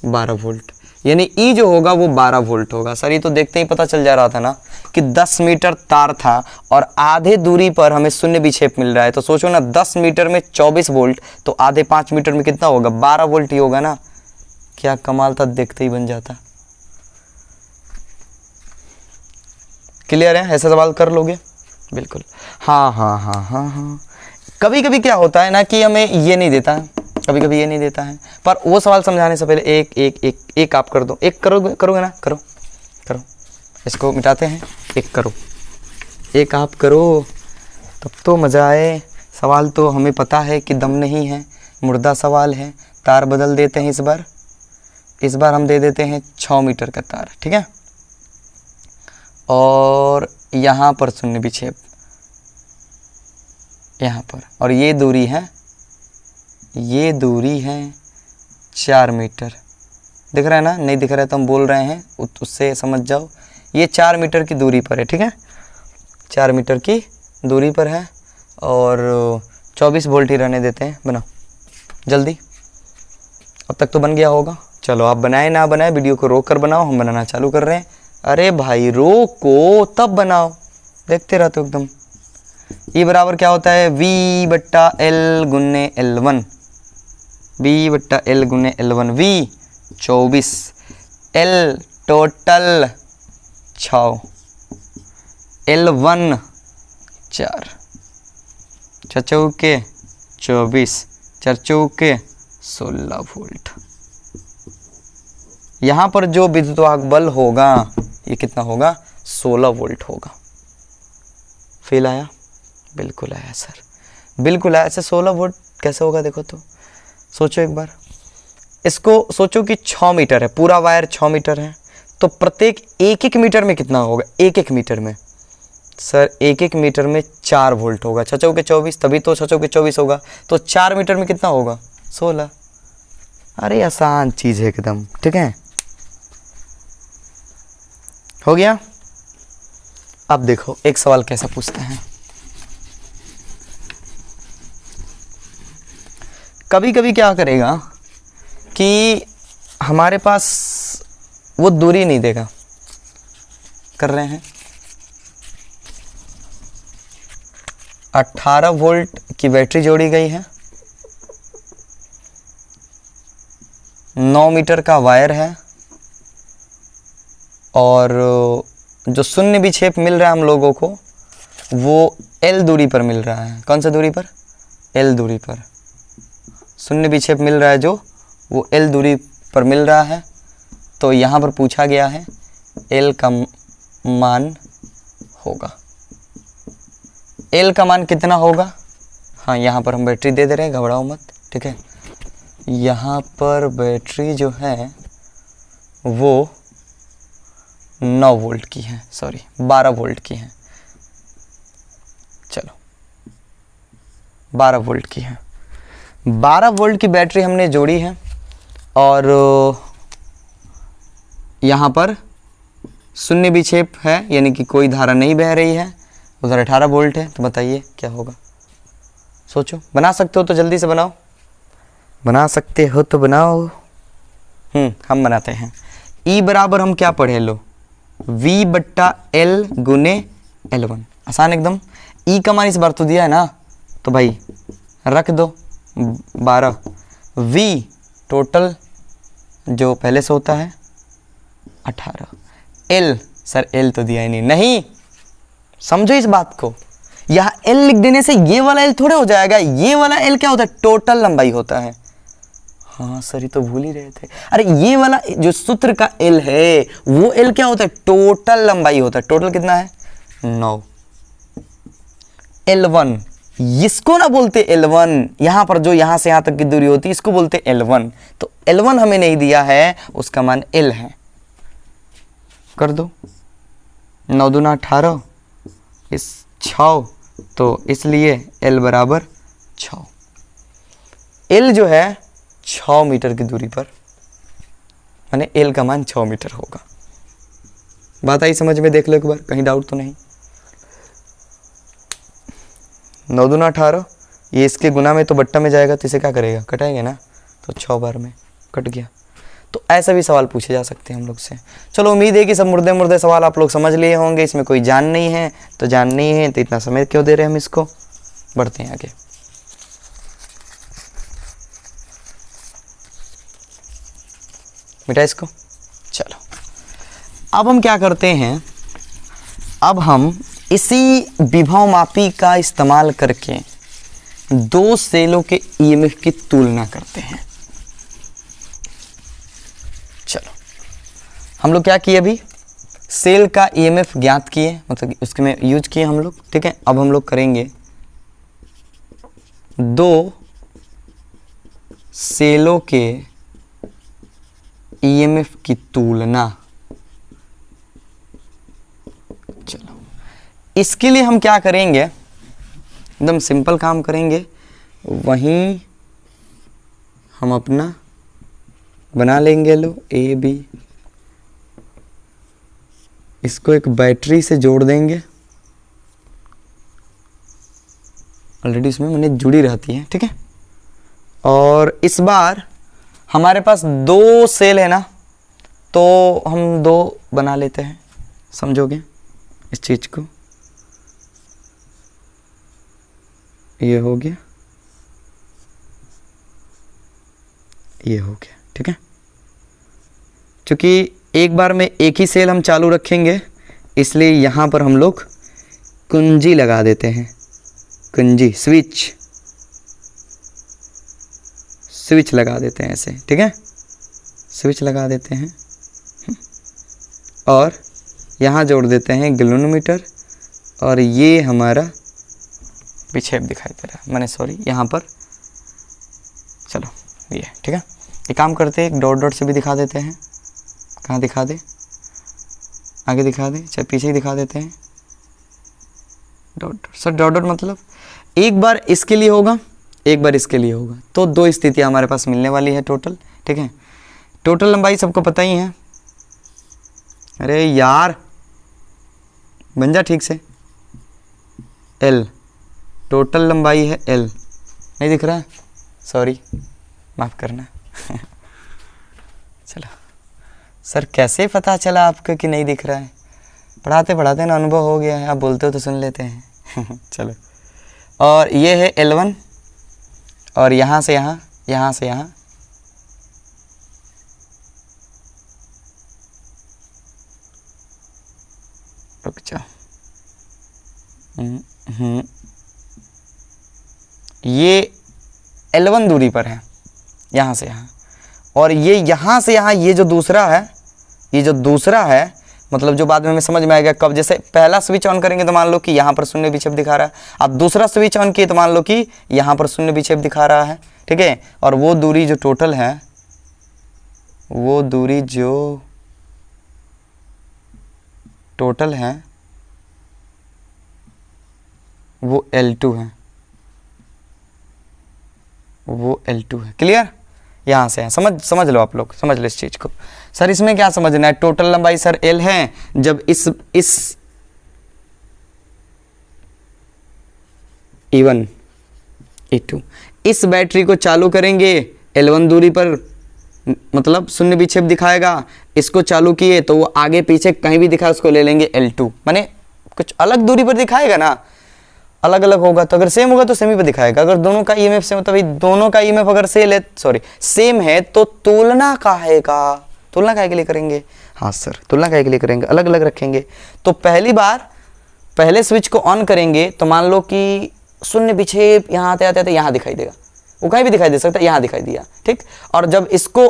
12 वोल्ट, यानी ई जो होगा वो 12 वोल्ट होगा। सर ये तो देखते ही पता चल जा रहा था ना कि 10 मीटर तार था और आधे दूरी पर हमें शून्य विक्षेप मिल रहा है। तो सोचो ना, 10 मीटर में 24 वोल्ट, तो आधे 5 मीटर में कितना होगा? 12 वोल्ट ही होगा ना। क्या कमाल था, देखते ही बन जाता। क्लियर है? ऐसा सवाल कर लोगे? बिल्कुल। हाँ। कभी कभी क्या होता है ना कि हमें ये नहीं देता है, कभी कभी ये नहीं देता है, पर वो सवाल समझाने से पहले एक आप कर दो। एक करोगे ना? करो, इसको मिटाते हैं। एक करो, एक आप करो, तब तो मज़ा आए। सवाल तो हमें पता है कि दम नहीं है, मुर्दा सवाल है। तार बदल देते हैं इस बार हम दे देते हैं 6 मीटर का तार, ठीक है। और यहाँ पर शून्य विक्षेप, यहाँ पर, और ये दूरी है 4 मीटर। दिख रहा है ना? नहीं दिख रहा है तो हम बोल रहे हैं, उससे समझ जाओ। ये 4 मीटर की दूरी पर है, ठीक है, 4 मीटर की दूरी पर है। और 24 वोल्ट ही रहने देते हैं। बनाओ जल्दी, अब तक तो बन गया होगा। चलो आप बनाए ना बनाए, वीडियो को रोक कर बनाओ, हम बनाना चालू कर रहे हैं। अरे भाई रोको तब बनाओ, देखते रहते हो एकदम। ई बराबर क्या होता है? V/L गुने L1, V/L गुने L1। V 24, L total 6, L1 4, 6 चौके 24, 4 चौके 16 वोल्ट। यहाँ पर जो विद्युतवाहक बल होगा ये कितना होगा? 16 वोल्ट होगा। फेल आया? बिल्कुल आया सर, बिल्कुल आया। ऐसे 16 वोल्ट कैसे होगा? देखो तो सोचो एक बार, इसको सोचो कि 6 मीटर है, पूरा वायर 6 मीटर है, तो प्रत्येक एक मीटर में कितना होगा? एक मीटर में सर, एक मीटर में 4 वोल्ट होगा। 6 चौके 24, तभी तो 6 चौके 24 होगा। तो 4 मीटर में कितना होगा? 16। अरे आसान चीज़ है एकदम, ठीक है, हो गया। अब देखो एक सवाल कैसा पूछते हैं। कभी कभी क्या करेगा कि हमारे पास वो दूरी नहीं देगा। कर रहे हैं 18 वोल्ट की बैटरी जोड़ी गई है, 9 मीटर का वायर है, और जो शून्य विक्षेप मिल रहा है हम लोगों को वो L दूरी पर मिल रहा है। कौन सा दूरी पर? L दूरी पर शून्य विक्षेप मिल रहा है, जो वो L दूरी पर मिल रहा है। तो यहाँ पर पूछा गया है L का मान होगा। L का मान कितना होगा? हाँ, यहाँ पर हम बैटरी दे रहे हैं, घबराओ मत, ठीक है। यहाँ पर बैटरी जो है वो 9 वोल्ट की है, सॉरी 12 वोल्ट की है। चलो 12 वोल्ट की है, 12 वोल्ट की बैटरी हमने जोड़ी है, और यहाँ पर शून्य विक्षेप है, यानी कि कोई धारा नहीं बह रही है। उधर 18 वोल्ट है, तो बताइए क्या होगा? सोचो, बना सकते हो तो जल्दी से बनाओ, बना सकते हो तो बनाओ। हम बनाते हैं। ई बराबर हम क्या पढ़े लो? V/L गुने L1, आसान एकदम। ई का मान इस बार तो दिया है ना, तो भाई रख दो 12। V टोटल जो पहले से होता है 18। L सर L तो दिया ही नहीं, समझो इस बात को। यहाँ L लिख देने से ये वाला L थोड़े हो जाएगा, ये वाला L क्या होता है? टोटल लंबाई होता है। हाँ सर, ये तो भूल ही रहे थे। अरे ये वाला जो सूत्र का एल है, वो एल क्या होता है? टोटल लंबाई होता है। टोटल कितना है? 9। L1 इसको ना बोलते L1, यहां पर जो यहां से यहां तक की दूरी होती है इसको बोलते L1। तो L1 हमें नहीं दिया है, उसका मान L है। कर दो, 9 दूना 18, इस 6, तो इसलिए L बराबर 6। L जो है 6 मीटर की दूरी पर, माने L का मान 6 मीटर होगा। बात आई समझ में? देख लो एक बार, कहीं डाउट तो नहीं। 9 दूना 18, ये इसके गुना में तो बट्टा में जाएगा, तो इसे क्या करेगा? कटाएंगे ना, तो 6 बार में कट गया। तो ऐसा भी सवाल पूछे जा सकते हैं हम लोग से। चलो, उम्मीद है कि सब मुर्दे मुर्दे सवाल आप लोग समझ लिए होंगे, इसमें कोई जान नहीं है तो जान नहीं है, तो इतना समय क्यों दे रहे हैं हम इसको। बढ़ते हैं आगे। मिटा इसको। चलो, अब हम क्या करते हैं, अब हम इसी विभव मापी का इस्तेमाल करके 2 सेलों के ईएमएफ की तुलना करते हैं। चलो, हम लोग क्या किए, अभी सेल का ईएमएफ ज्ञात किए, मतलब उसके में यूज किए हम लोग। ठीक है, अब हम लोग करेंगे 2 सेलों के ईएमएफ की तुलना। चलो, इसके लिए हम क्या करेंगे, एकदम सिंपल काम करेंगे। वहीं हम अपना बना लेंगे, लो ए बी, इसको एक बैटरी से जोड़ देंगे। ऑलरेडी इसमें मैंने जुड़ी रहती है। ठीक है, और इस बार हमारे पास 2 सेल है ना, तो हम 2 बना लेते हैं। समझोगे इस चीज को? ये हो गया, ये हो गया। ठीक है, क्योंकि एक बार में एक ही सेल हम चालू रखेंगे, इसलिए यहां पर हम लोग कुंजी लगा देते हैं। कुंजी, स्विच लगा देते हैं ऐसे। ठीक है, स्विच लगा देते हैं और यहाँ जोड़ देते हैं गैल्वेनोमीटर, और ये हमारा विक्षेप दिखाई दे रहा है, मैंने सॉरी यहाँ पर। चलो ये ठीक है, ये काम करते हैं, एक डॉट डॉट से भी दिखा देते हैं। कहाँ दिखा दे? आगे दिखा दे, चाहे पीछे ही दिखा देते हैं। Dot dot, sir dot dot मतलब एक बार इसके लिए होगा, एक बार इसके लिए होगा, तो 2 स्थितियाँ हमारे पास मिलने वाली है टोटल। ठीक है, टोटल लंबाई सबको पता ही है। अरे यार बन जा ठीक से। L, टोटल लंबाई है L। नहीं दिख रहा है? सॉरी, माफ़ करना। चलो सर, कैसे पता चला आपको कि नहीं दिख रहा है? पढ़ाते पढ़ाते ना अनुभव हो गया है, आप बोलते हो तो सुन लेते हैं। चलो, और ये है L1, और यहाँ से यहाँ, यहाँ से यहाँ, रुक जाओ, ये L1 दूरी पर है, यहाँ से यहाँ, और ये यहाँ से यहाँ, ये जो दूसरा है, ये जो दूसरा है, मतलब जो बाद में हमें समझ में आएगा कब। जैसे पहला स्विच ऑन करेंगे तो मान लो कि यहाँ पर शून्य विक्षेप दिखा रहा है, अब दूसरा स्विच ऑन किए तो मान लो कि यहाँ पर शून्य विक्षेप दिखा रहा है। ठीक है, और वो दूरी जो टोटल है, वो दूरी जो टोटल है वो L2 है, वो L2 है। क्लियर? यहाँ से समझ लो, आप लोग समझ लो इस चीज़ को। सर इसमें क्या समझना है? टोटल लंबाई सर L है, जब इस E1 E2 इस बैटरी को चालू करेंगे L1 दूरी पर, मतलब शून्य विक्षेप दिखाएगा। इसको चालू किए तो वो आगे पीछे कहीं भी दिखा उसको ले लेंगे L2, माने कुछ अलग दूरी पर दिखाएगा ना, अलग अलग होगा तो अगर सेम होगा तो सेम ही पे दिखाएगा। अगर दोनों का ईएमएफ सेम, तो भाई दोनों का ईएमएफ अगर सेम है तो तुलना काहे के लिए करेंगे? हाँ सर, तुलना काहे के लिए करेंगे? अलग अलग रखेंगे। तो पहली बार पहले स्विच को ऑन करेंगे तो मान लो कि शून्य विक्षेप यहाँ आते आते यहाँ दिखाई देगा, वो कहीं भी दिखाई दे सकता है, यहाँ दिखाई दिया, ठीक। और जब इसको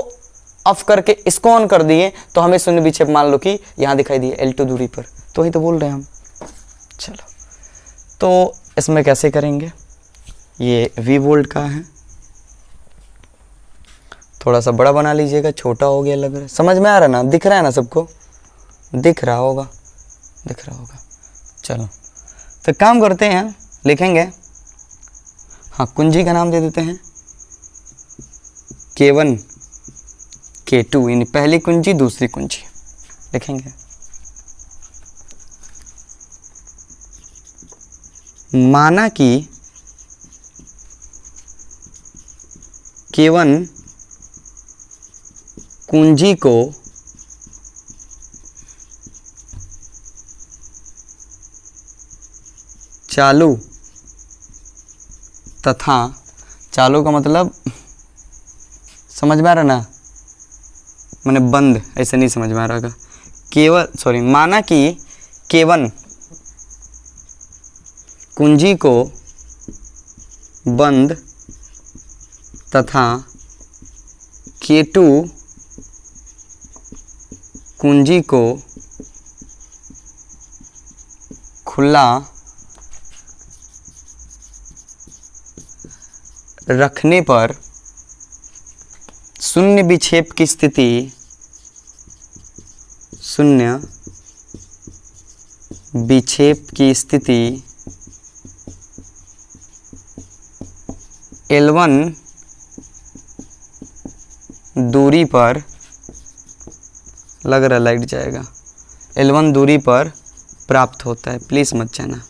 ऑफ करके इसको ऑन कर दिए तो हमें शून्य विक्षेप मान लो कि यहाँ दिखाई दिए L2 दूरी पर, तो वही तो बोल रहे हैं हम। चलो तो इसमें कैसे करेंगे, ये V वोल्ट का है, थोड़ा सा बड़ा बना लीजिएगा, छोटा हो गया लग रहा है, समझ में आ रहा है ना, दिख रहा है ना सबको, दिख रहा होगा। चलो तो काम करते हैं, लिखेंगे, हाँ कुंजी का नाम दे देते हैं K1 K2, यानी पहली कुंजी दूसरी कुंजी लिखेंगे। माना कि K1 कुंजी को चालू तथा, चालू का मतलब समझ में आ रहा ना, मैंने बंद ऐसे नहीं समझ में आ रहा, माना कि K1 कुंजी को बंद तथा K2 कुंजी को खुला रखने पर शून्य विक्षेप की स्थिति, शून्य विक्षेप की स्थिति L1 दूरी पर, लग रहा लाइट जाएगा, L1 दूरी पर प्राप्त होता है, प्लीज़ मत जाना,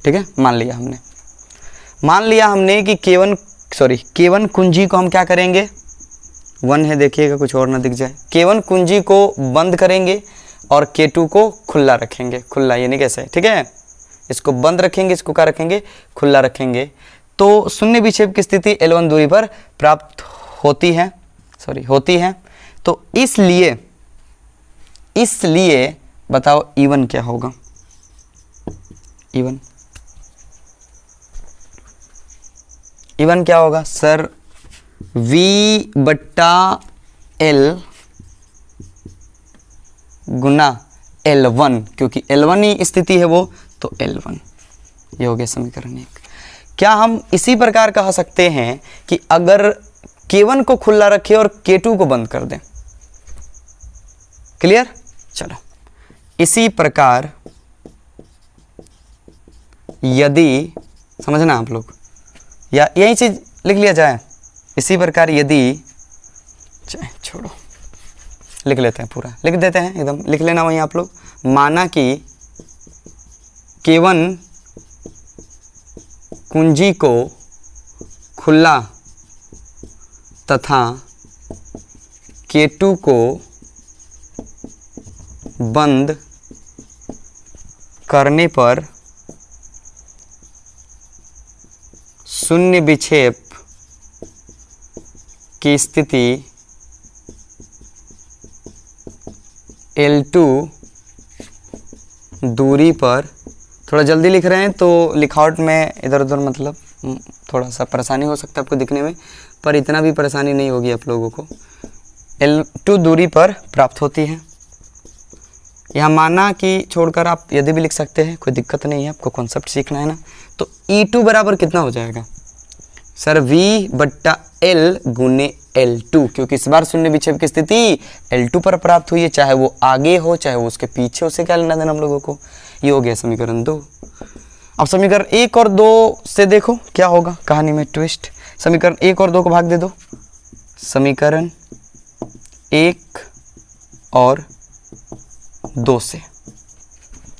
ठीक है। मान लिया हमने कि K1 कुंजी को हम क्या करेंगे, 1 है देखिएगा कुछ और ना दिख जाए, K1 कुंजी को बंद करेंगे और K2 को खुला रखेंगे, खुला यानी कैसे, ठीक है, इसको बंद रखेंगे, इसको क्या रखेंगे, खुला रखेंगे, तो शून्य विक्षेप की स्थिति L1 दूरी पर प्राप्त होती है। तो इसलिए बताओ E1 क्या होगा, E1 क्या होगा सर, V/L गुना L1, क्योंकि L1 ही स्थिति है वो, तो L1, ये हो गया समीकरण 1। क्या हम इसी प्रकार कह सकते हैं कि अगर K1 को खुला रखें और K2 को बंद कर दें, क्लियर। चलो इसी प्रकार यदि, समझना आप लोग, या यही चीज लिख लिया जाए, इसी प्रकार यदि, छोड़ो लिख लेते हैं, पूरा लिख देते हैं, एकदम लिख लेना वहीं आप लोग। माना कि K1 कुंजी को खुला तथा K2 को बंद करने पर शून्य विक्षेप की स्थिति L2 दूरी पर, थोड़ा जल्दी लिख रहे हैं तो लिखावट में इधर उधर मतलब थोड़ा सा परेशानी हो सकता है आपको दिखने में, पर इतना भी परेशानी नहीं होगी आप लोगों को, L2 दूरी पर प्राप्त होती है। यहाँ माना कि छोड़कर आप यदि भी लिख सकते हैं, कोई दिक्कत नहीं है, आपको कॉन्सेप्ट सीखना है ना। तो E2 बराबर कितना हो जाएगा सर, V/L गुने L2, क्योंकि इस बार शून्य विक्षेप की स्थिति L2 पर प्राप्त हुई है, चाहे वो आगे हो चाहे वो उसके पीछे, उससे क्या लेना देना हम लोगों को। ये हो गया समीकरण 2। अब समीकरण 1 और 2 से देखो क्या होगा, कहानी में ट्विस्ट। समीकरण 1 और 2 को भाग दे दो, समीकरण 1 और 2 से,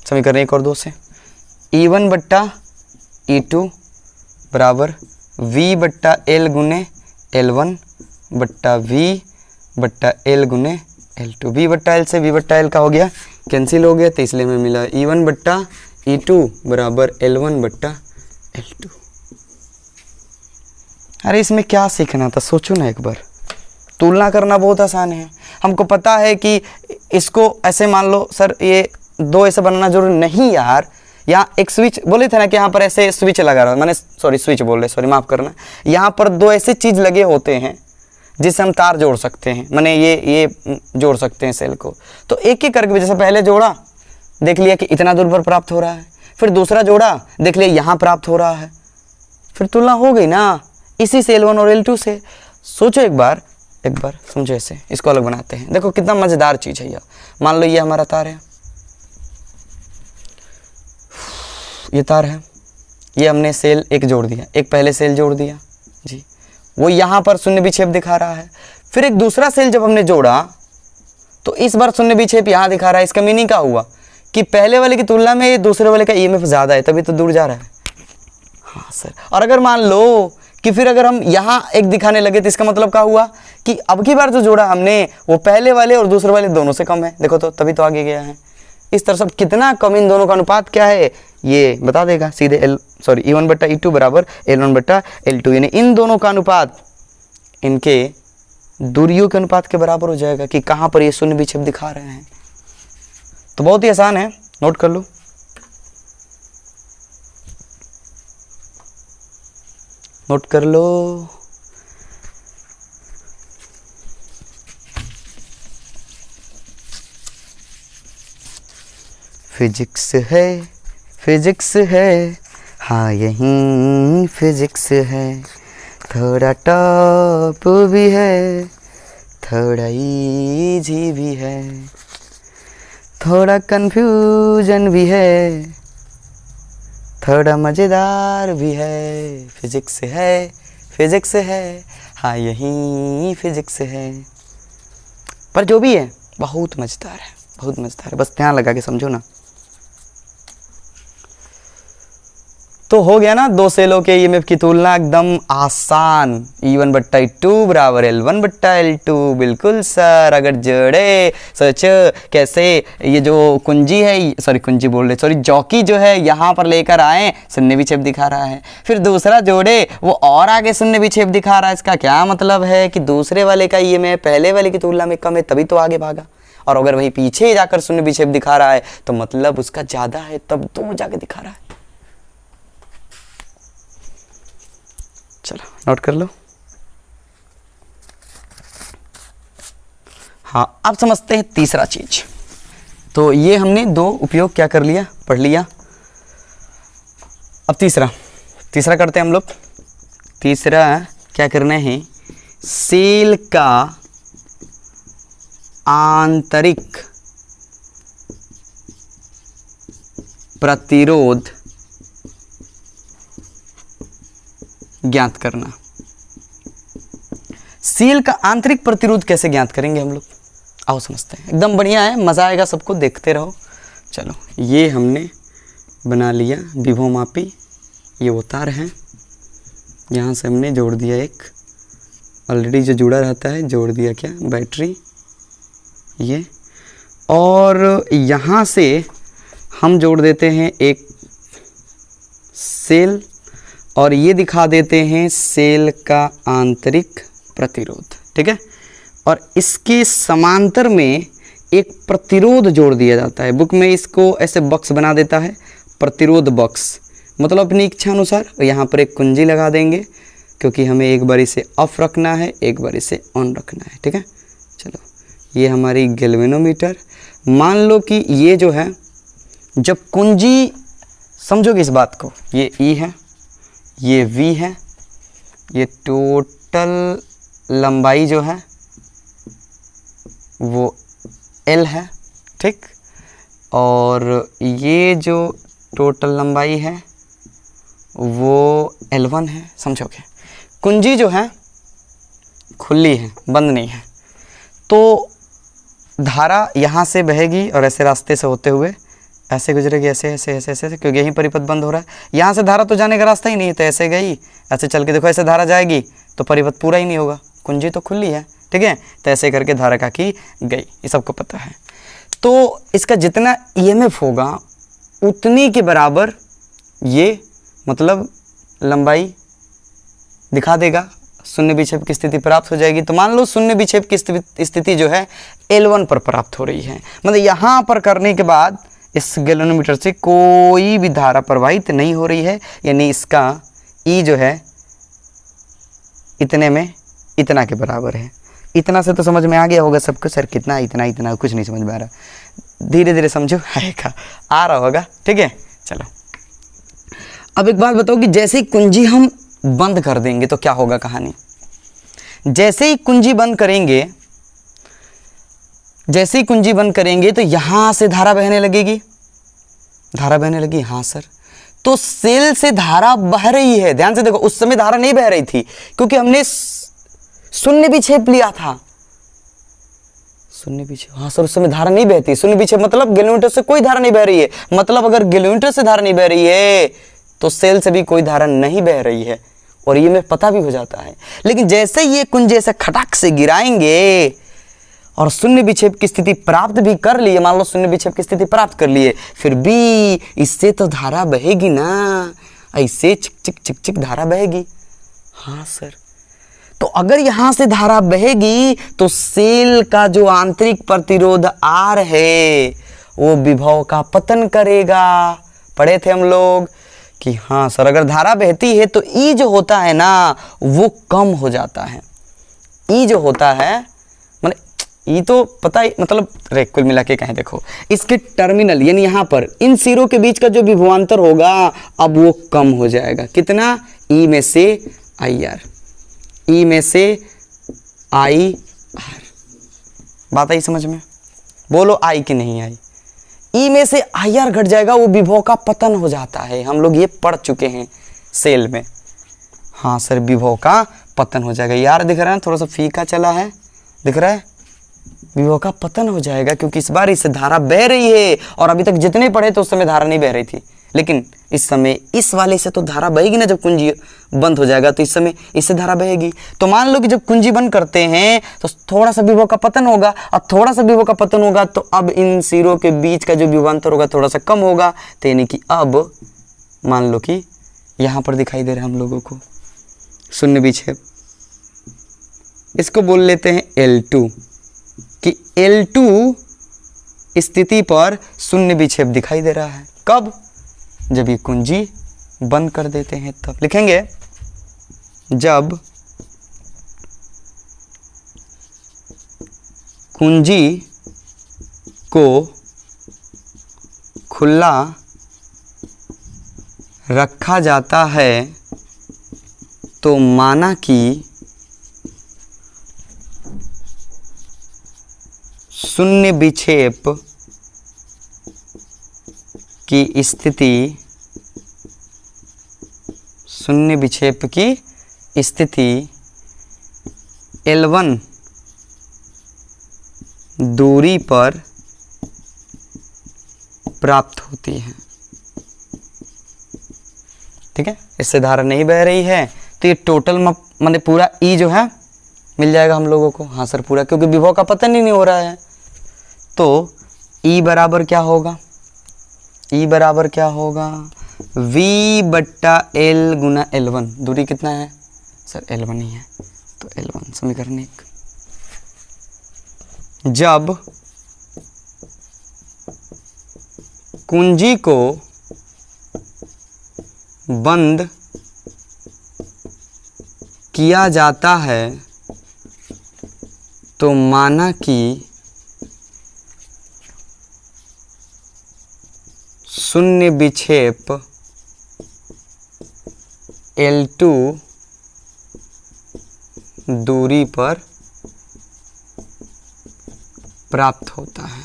समीकरण 1 और 2 से E1/E2 बराबर V/L गुने L1 बट्टा V/L गुने L2। V/L से V/L का हो गया कैंसिल हो गया, तो इसलिए हमें मिला E1/E2 बराबर L1/L2। अरे इसमें क्या सीखना था, सोचो ना एक बार। तुलना करना बहुत आसान है, हमको पता है कि इसको ऐसे मान लो सर, ये 2 ऐसे बनाना जरूरी नहीं यार, यहाँ एक स्विच बोले थे ना कि यहाँ पर ऐसे स्विच लगा रहा, मैंने सॉरी स्विच बोल रहे, सॉरी माफ़ करना, यहाँ पर दो ऐसे चीज़ लगे होते हैं जिससे हम तार जोड़ सकते हैं, मैंने ये जोड़ सकते हैं सेल को। तो एक एक करके जैसे पहले जोड़ा, देख लिया कि इतना दूर पर प्राप्त हो रहा है, फिर दूसरा जोड़ा, देख लिया यहाँ प्राप्त हो रहा है, फिर तुलना हो गई ना इसी से L1 और L2 से। सोचो एक बार समझो, ऐसे इसको अलग बनाते हैं। देखो कितना मज़ेदार चीज़ है यह। मान लो ये हमारा तार है, ये तार है, ये हमने सेल एक जोड़ दिया, एक पहले सेल जोड़ दिया जी, वो यहाँ पर शून्य विक्षेप दिखा रहा है। फिर एक दूसरा सेल जब हमने जोड़ा तो इस बार शून्य विक्षेप यहाँ दिखा रहा है। इसका मीनिंग क्या हुआ कि पहले वाले की तुलना में ये दूसरे वाले का ईएमएफ ज़्यादा है, तभी तो दूर जा रहा है। हाँ सर, और अगर मान लो कि फिर अगर हम यहाँ एक दिखाने लगे तो इसका मतलब क्या हुआ कि अब की बार जो जोड़ा हमने वो पहले वाले और दूसरे वाले दोनों से कम है। देखो तो तभी तो आगे गया है। इस तरह से कितना कम इन दोनों का अनुपात क्या है ये बता देगा सीधे E1/E2 बराबर L1/L2, यानी इन दोनों का अनुपात इनके दूरियों के अनुपात के बराबर हो जाएगा कि कहाँ पर ये शून्य विक्षेप दिखा रहे हैं। तो बहुत ही आसान है, नोट कर लो। नोट कर लो। फिजिक्स है, हाँ यही फिजिक्स है, थोड़ा टॉप भी है, थोड़ा इजी भी है, थोड़ा कंफ्यूजन भी है, थोड़ा मज़ेदार भी है। फिजिक्स है, हाँ यही फिजिक्स है। पर जो भी है बहुत मज़ेदार है, बस ध्यान लगा के समझो ना। तो हो गया ना दो सेलों के ईएमएफ की तुलना एकदम आसान। E1/E2 बराबर L1/L2, बिल्कुल सर। अगर जोड़े सोचो कैसे, ये जो कुंजी है, जॉकी जो है यहाँ पर लेकर आए, शून्य विक्षेप दिखा रहा है। फिर दूसरा जोड़े वो और आगे शून्य विक्षेप दिखा रहा है। इसका क्या मतलब है कि दूसरे वाले का ईएमएफ पहले वाले की तुलना में कम है, तभी तो आगे भागा। और अगर वहीं पीछे जाकर शून्य विक्षेप दिखा रहा है तो मतलब उसका ज़्यादा है, तब तो जाके दिखा रहा है। चलो नोट कर लो। हाँ, अब समझते हैं तीसरा चीज। तो ये हमने दो उपयोग क्या कर लिया, पढ़ लिया। अब तीसरा करते हैं हम लोग। तीसरा क्या करना है, सेल का आंतरिक प्रतिरोध ज्ञात करना। सेल का आंतरिक प्रतिरोध कैसे ज्ञात करेंगे हम लोग, आओ समझते हैं। एकदम बढ़िया है, मजा आएगा सबको, देखते रहो। चलो ये हमने बना लिया विभवमापी, ये वो तार है, यहाँ से हमने जोड़ दिया एक ऑलरेडी जो जुड़ा रहता है, जोड़ दिया क्या बैटरी ये, और यहाँ से हम जोड़ देते हैं एक सेल, और ये दिखा देते हैं सेल का आंतरिक प्रतिरोध, ठीक है। और इसके समांतर में एक प्रतिरोध जोड़ दिया जाता है। बुक में इसको ऐसे बॉक्स बना देता है, प्रतिरोध बॉक्स, मतलब अपनी इच्छा अनुसार। यहाँ पर एक कुंजी लगा देंगे क्योंकि हमें एक बार इसे ऑफ रखना है, एक बार इसे ऑन रखना है, ठीक है। चलो ये हमारी गैल्वेनोमीटर। मान लो कि ये जो है, जब कुंजी, समझोगे इस बात को, ये E है, ये V है, ये टोटल लंबाई जो है वो L है, ठीक, और ये जो टोटल लंबाई है वो L1 है। समझोगे कुंजी जो है खुली है, बंद नहीं है, तो धारा यहाँ से बहेगी और ऐसे रास्ते से होते हुए ऐसे गुजरेगी, ऐसे ऐसे ऐसे ऐसे, क्योंकि यहीं परिपथ बंद हो रहा है। यहाँ से धारा तो जाने का रास्ता ही नहीं है, तो ऐसे गई, ऐसे चल के देखो, ऐसे धारा जाएगी तो परिपथ पूरा ही नहीं होगा, कुंजी तो खुली है, ठीक है। तो ऐसे करके धारा का की गई, ये सबको पता है। तो इसका जितना ईएमएफ होगा उतनी के बराबर ये मतलब लंबाई दिखा देगा, शून्य विक्षेप की स्थिति प्राप्त हो जाएगी। तो मान लो शून्य विक्षेप की स्थिति जो है L1 पर प्राप्त हो रही है, मतलब यहाँ पर करने के बाद इस गैल्वेनोमीटर से कोई भी धारा प्रवाहित नहीं हो रही है, यानी इसका ई जो है इतने में इतना के बराबर है। इतना से तो समझ में आ गया होगा सबको, सर कितना, इतना इतना, कुछ नहीं समझ में आ रहा, धीरे धीरे समझो, आएगा, आ रहा होगा, ठीक है। चलो अब एक बात बताओ कि जैसे ही कुंजी हम बंद कर देंगे तो क्या होगा कहानी। जैसे ही कुंजी बंद करेंगे, जैसे ही कुंजी बंद करेंगे तो यहां से धारा बहने लगेगी, धारा बहने लगी, हाँ सर। तो सेल से धारा बह रही है, ध्यान से देखो, उस समय धारा नहीं बह रही थी क्योंकि हमने शून्य विक्षेप लिया था। शून्य विक्षेप, हाँ सर, उस समय धारा नहीं बहती। शून्य विक्षेप मतलब गैल्वेनोमीटर से कोई धारा नहीं बह रही है, मतलब अगर गैल्वेनोमीटर से धारा नहीं बह रही है तो सेल से भी कोई धारा नहीं बह रही है, और ये हमें पता भी हो जाता है। लेकिन जैसे ये कुंजी ऐसे खटाक से गिराएंगे और शून्य विक्षेप की स्थिति प्राप्त भी कर लिए, मान लो शून्य विक्षेप की स्थिति प्राप्त कर लिए, फिर भी इससे तो धारा बहेगी ना, ऐसे चिक चिक चिक चिक धारा बहेगी। हाँ सर, तो अगर यहां से धारा बहेगी तो सेल का जो आंतरिक प्रतिरोध आर है वो विभव का पतन करेगा। पढ़े थे हम लोग कि हाँ सर, अगर धारा बहती है तो ई जो होता है ना वो कम हो जाता है। ई जो होता है माने ई तो पता ही, मतलब रे कुल मिला के कहें, देखो इसके टर्मिनल यानी यहाँ पर इन सिरों के बीच का जो विभवांतर होगा अब वो कम हो जाएगा। कितना? ई में से आई आर, ई में से आई आर। बात आई समझ में? बोलो आई कि नहीं आई? ई में से आई आर घट जाएगा, वो विभव का पतन हो जाता है। हम लोग ये पढ़ चुके हैं सेल में। हाँ सर, विभव का पतन हो जाएगा। यार दिख रहा है थोड़ा सा फीका चला है, दिख रहा है? विभव का पतन हो जाएगा क्योंकि इस बार इससे धारा बह रही है, और अभी तक जितने पढ़े तो उस समय धारा नहीं बह रही थी, लेकिन इस समय इस वाले से तो धारा बहेगी ना। जब कुंजी बंद हो जाएगा तो इस समय इससे धारा बहेगी। तो मान लो कि जब कुंजी बंद करते हैं तो थोड़ा सा विभव का पतन होगा, और थोड़ा सा विभव का पतन होगा तो अब इन सिरों के बीच का जो विभवांतर होगा थोड़ा सा कम होगा। तो यानी कि अब मान लो कि यहाँ पर दिखाई दे रहा है हम लोगों को शून्य विक्षेप, इसको बोल लेते हैं L2, कि L2 स्थिति पर शून्य विक्षेप दिखाई दे रहा है। कब? जब ये कुंजी बंद कर देते हैं तब। लिखेंगे जब कुंजी को खुला रखा जाता है तो माना कि शून्य विक्षेप की स्थिति, शून्य विक्षेप की स्थिति L1 दूरी पर प्राप्त होती है। ठीक है, इससे धारा नहीं बह रही है तो ये टोटल माने पूरा ई जो है मिल जाएगा हम लोगों को। हाँ सर पूरा, क्योंकि विभव का पतन ही नहीं हो रहा है। तो ई बराबर क्या होगा? ई बराबर क्या होगा? V बट्टा L गुना L1। दूरी कितना है सर? L1 ही है, तो L1 समीकरण 1। जब कुंजी को बंद किया जाता है तो माना कि शून्य विक्षेप L2 दूरी पर प्राप्त होता है।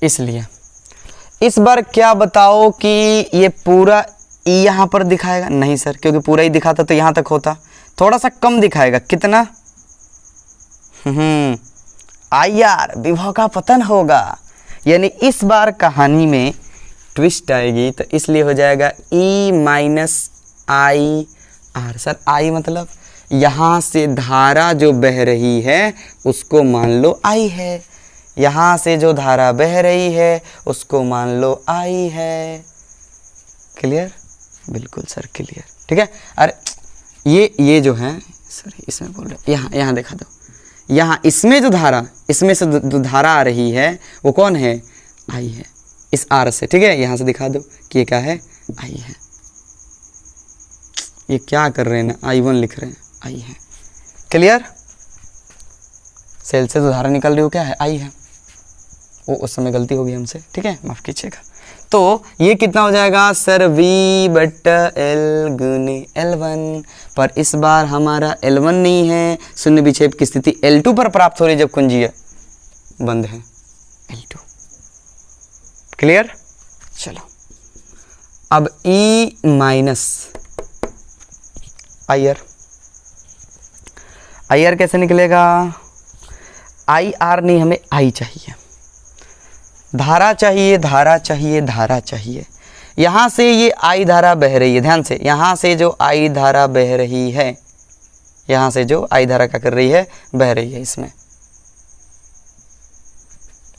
इसलिए इस बार क्या बताओ कि ये पूरा ई यहाँ पर दिखाएगा? नहीं सर, क्योंकि पूरा ही दिखाता तो यहाँ तक होता। थोड़ा सा कम दिखाएगा। कितना? आई आर, विभव का पतन होगा। यानी इस बार कहानी में ट्विस्ट आएगी, तो इसलिए हो जाएगा E minus I R. Sir I मतलब यहाँ से धारा जो बह रही है उसको मान लो आई है, यहाँ से जो धारा बह रही है उसको मान लो आई है। क्लियर? बिल्कुल सर क्लियर। ठीक है। अरे ये जो है सर इसमें बोल रहे, यहाँ देखा दो, यहाँ इसमें जो धारा, इसमें से जो धारा आ रही है वो कौन है, आई है, इस आर से, ठीक है। यहाँ से दिखा दो कि ये क्या है, आई है। ये क्या कर रहे हैं ना, I1 लिख रहे हैं, आई है। क्लियर, सेल से जो धारा निकल रही हो क्या है, आई है। वो उस समय गलती हो गई हमसे, ठीक है, माफ़ कीजिएगा। तो ये कितना हो जाएगा सर, V/L गुने L1, पर इस बार हमारा L1 नहीं है, शून्य विक्षेप की स्थिति L2 पर प्राप्त हो रही है जब कुंजीय बंद है, L2। क्लियर, चलो अब E माइनस IR कैसे निकलेगा, IR नहीं, हमें I चाहिए, धारा चाहिए, धारा चाहिए, धारा चाहिए। यहाँ से ये I धारा बह रही है, ध्यान से, यहाँ से जो I धारा बह रही है, यहाँ से जो I धारा क्या कर रही है, बह रही है इसमें।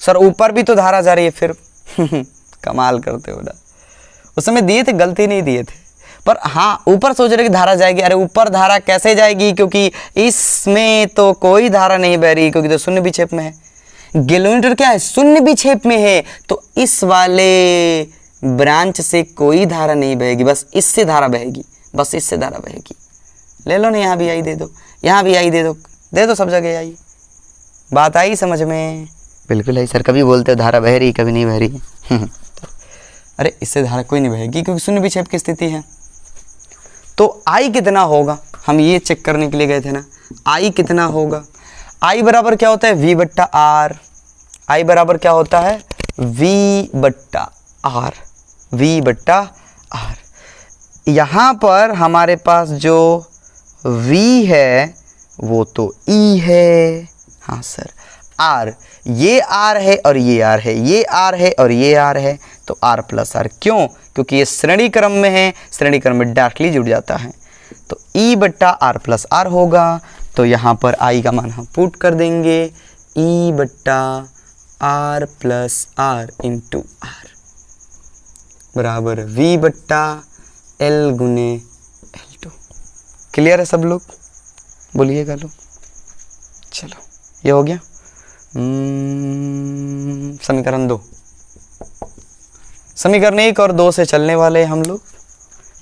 सर ऊपर भी तो धारा जा रही है फिर कमाल करते हो ना, उस समय दिए थे, गलती नहीं दिए थे, पर हाँ ऊपर सोच रहे कि धारा जाएगी। अरे ऊपर धारा कैसे जाएगी, क्योंकि इसमें तो कोई धारा नहीं बह रही, क्योंकि तो शून्य विक्षेप में है। गैल्वेनोमीटर क्या है, शून्य विक्षेप में है, तो इस वाले ब्रांच से कोई धारा नहीं बहेगी, बस इससे धारा बहेगी, बस इससे धारा बहेगी। ले लो ना, यहाँ भी आई दे दो, यहाँ भी आई दे दो सब जगह आई। बात आई समझ में, बिल्कुल है सर। कभी बोलते हो धारा बह रही, कभी नहीं बह रही अरे इससे धारा कोई नहीं बहेगी, क्योंकि शून्य विक्षेप की स्थिति है। तो I कितना होगा, हम ये चेक करने के लिए गए थे ना, I कितना होगा। I बराबर क्या होता है, V/R। I बराबर क्या होता है, V/R, V/R। यहाँ पर हमारे पास जो V है वो तो E है, हाँ सर। R, ये R है और ये R है, ये R है और ये R है, तो R+R। क्यों, क्योंकि ये श्रेणी क्रम में है, श्रेणी क्रम में डायरेक्टली जुड़ जाता है, तो E/R+R होगा। तो यहाँ पर I का मान हम पुट कर देंगे, E/R+R इंटू R बराबर V/L गुने L2। क्लियर है सब लोग, बोलिएगा लोग। चलो ये हो गया समीकरण 2। समीकरण 1 और 2 से चलने वाले हम लोग,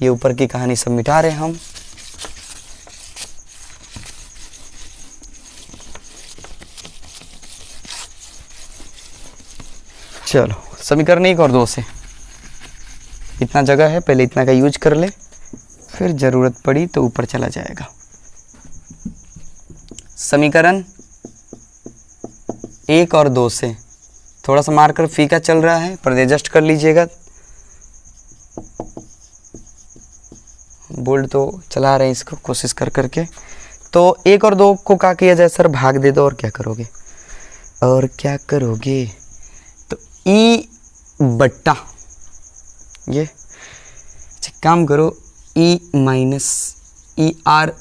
ये ऊपर की कहानी सब मिटा रहे हम। चलो समीकरण 1 और 2 से, इतना जगह है, पहले इतना का यूज कर ले, फिर ज़रूरत पड़ी तो ऊपर चला जाएगा। समीकरण 1 और 2 से, थोड़ा सा मार्कर फीका चल रहा है, पर एडजस्ट कर लीजिएगा। बोल्ड तो चला रहे हैं इसको कोशिश कर करके। तो 1 और 2 को क्या किया जाए सर, भाग दे दो, और क्या करोगे, और क्या करोगे, तो E/, ये अच्छा काम करो, E माइनस ER/R+R,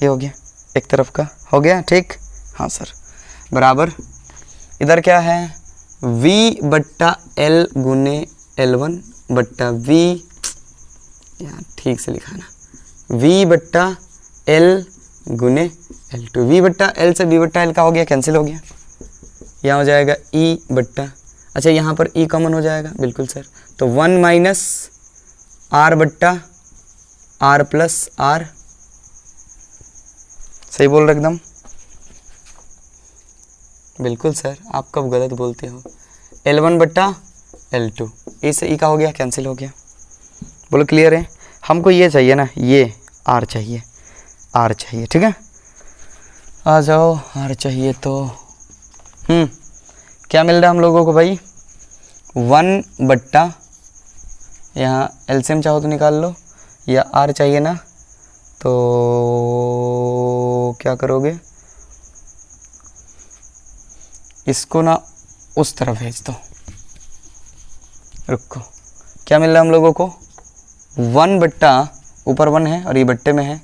ये हो गया, एक तरफ का हो गया, ठीक, हाँ सर, बराबर इधर क्या है, V/L गुने L1 बट्टा V, यहाँ ठीक से लिखाना, V/L गुने L2। V/L से V/L का हो गया, कैंसिल हो गया, यहाँ हो जाएगा E/, अच्छा यहाँ पर E कॉमन हो जाएगा, बिल्कुल सर, तो 1 माइनस R/R+R, सही बोल रहे एकदम, बिल्कुल सर, आप कब गलत बोलते हो। L1/L2, E से E का हो गया, कैंसिल हो गया, बोलो क्लियर है। हमको ये चाहिए ना, ये R चाहिए, R चाहिए, ठीक है, आ जाओ, R चाहिए तो क्या मिल रहा है हम लोगों को भाई, 1/, यहाँ एलसीएम चाहो तो निकाल लो, या R चाहिए ना, तो क्या करोगे, इसको ना उस तरफ भेज दो, रुको, क्या मिल रहा है हम लोगों को, 1/, ऊपर 1 है और ये बट्टे में है,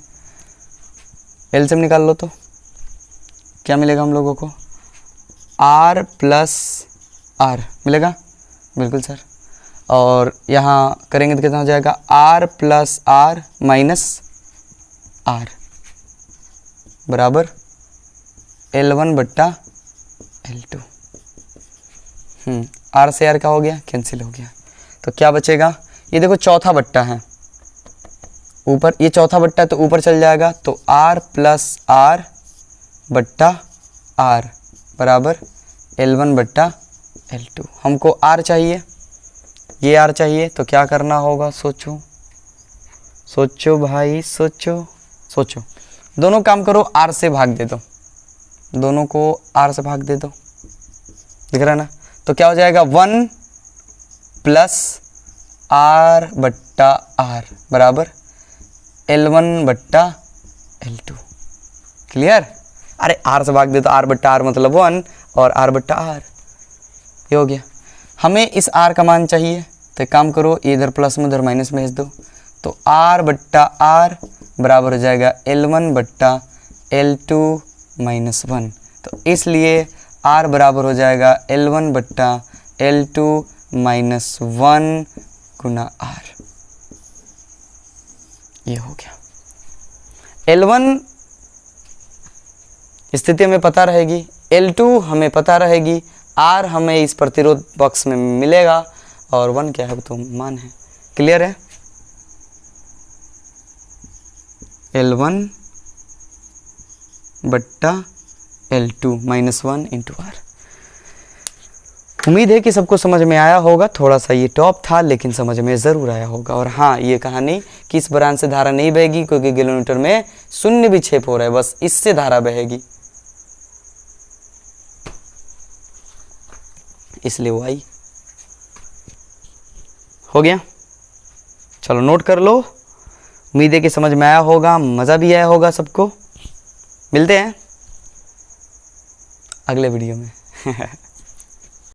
एलसीएम निकाल लो तो क्या मिलेगा हम लोगों को, R+R मिलेगा, बिल्कुल सर, और यहाँ करेंगे तो कितना हो जाएगा, R+R माइनस R, बराबर L1 बट्टा L2। आर से आर का हो गया, कैंसिल हो गया। तो क्या बचेगा, ये देखो चौथा बट्टा है ऊपर, ये चौथा बट्टा तो ऊपर चल जाएगा, तो R प्लस आर बट्टा आर बराबर L1 बट्टा L2। हमको R चाहिए, ये R चाहिए, तो क्या करना होगा, सोचो सोचो भाई सोचो सोचो। दोनों काम करो, R से भाग दे दो, दोनों को R से भाग दे दो, दिख रहा है ना। तो क्या हो जाएगा 1 प्लस R बट्टा R बराबर L1 बट्टा L2। क्लियर। अरे R से भाग दे तो R बट्टा R मतलब 1 और R बट्टा R, ये हो गया। हमें इस R का मान चाहिए, तो एक काम करो, इधर प्लस में उधर माइनस में भेज दो, तो R बट्टा R बराबर हो जाएगा L1 बट्टा L2 माइनस 1। तो इसलिए R बराबर हो जाएगा L1 बट्टा L2 माइनस 1 गुना R। ये हो गया। L1 स्थिति हमें पता रहेगी, L2 हमें पता रहेगी, R हमें इस प्रतिरोध बॉक्स में मिलेगा, और 1 क्या है तो मान है। क्लियर है। L1 बट्टा L2 माइनस 1 इंटू R। उम्मीद है कि सबको समझ में आया होगा। थोड़ा सा ये टॉप था लेकिन समझ में ज़रूर आया होगा। और हाँ, ये कहानी कि इस ब्रांच से धारा नहीं बहेगी क्योंकि किलोमीटर में शून्य विक्षेप हो रहा है, बस इससे धारा बहेगी, इसलिए वो आई। हो गया, चलो नोट कर लो। उम्मीद है कि समझ में आया होगा, मज़ा भी आया होगा सबको। मिलते हैं अगले वीडियो में।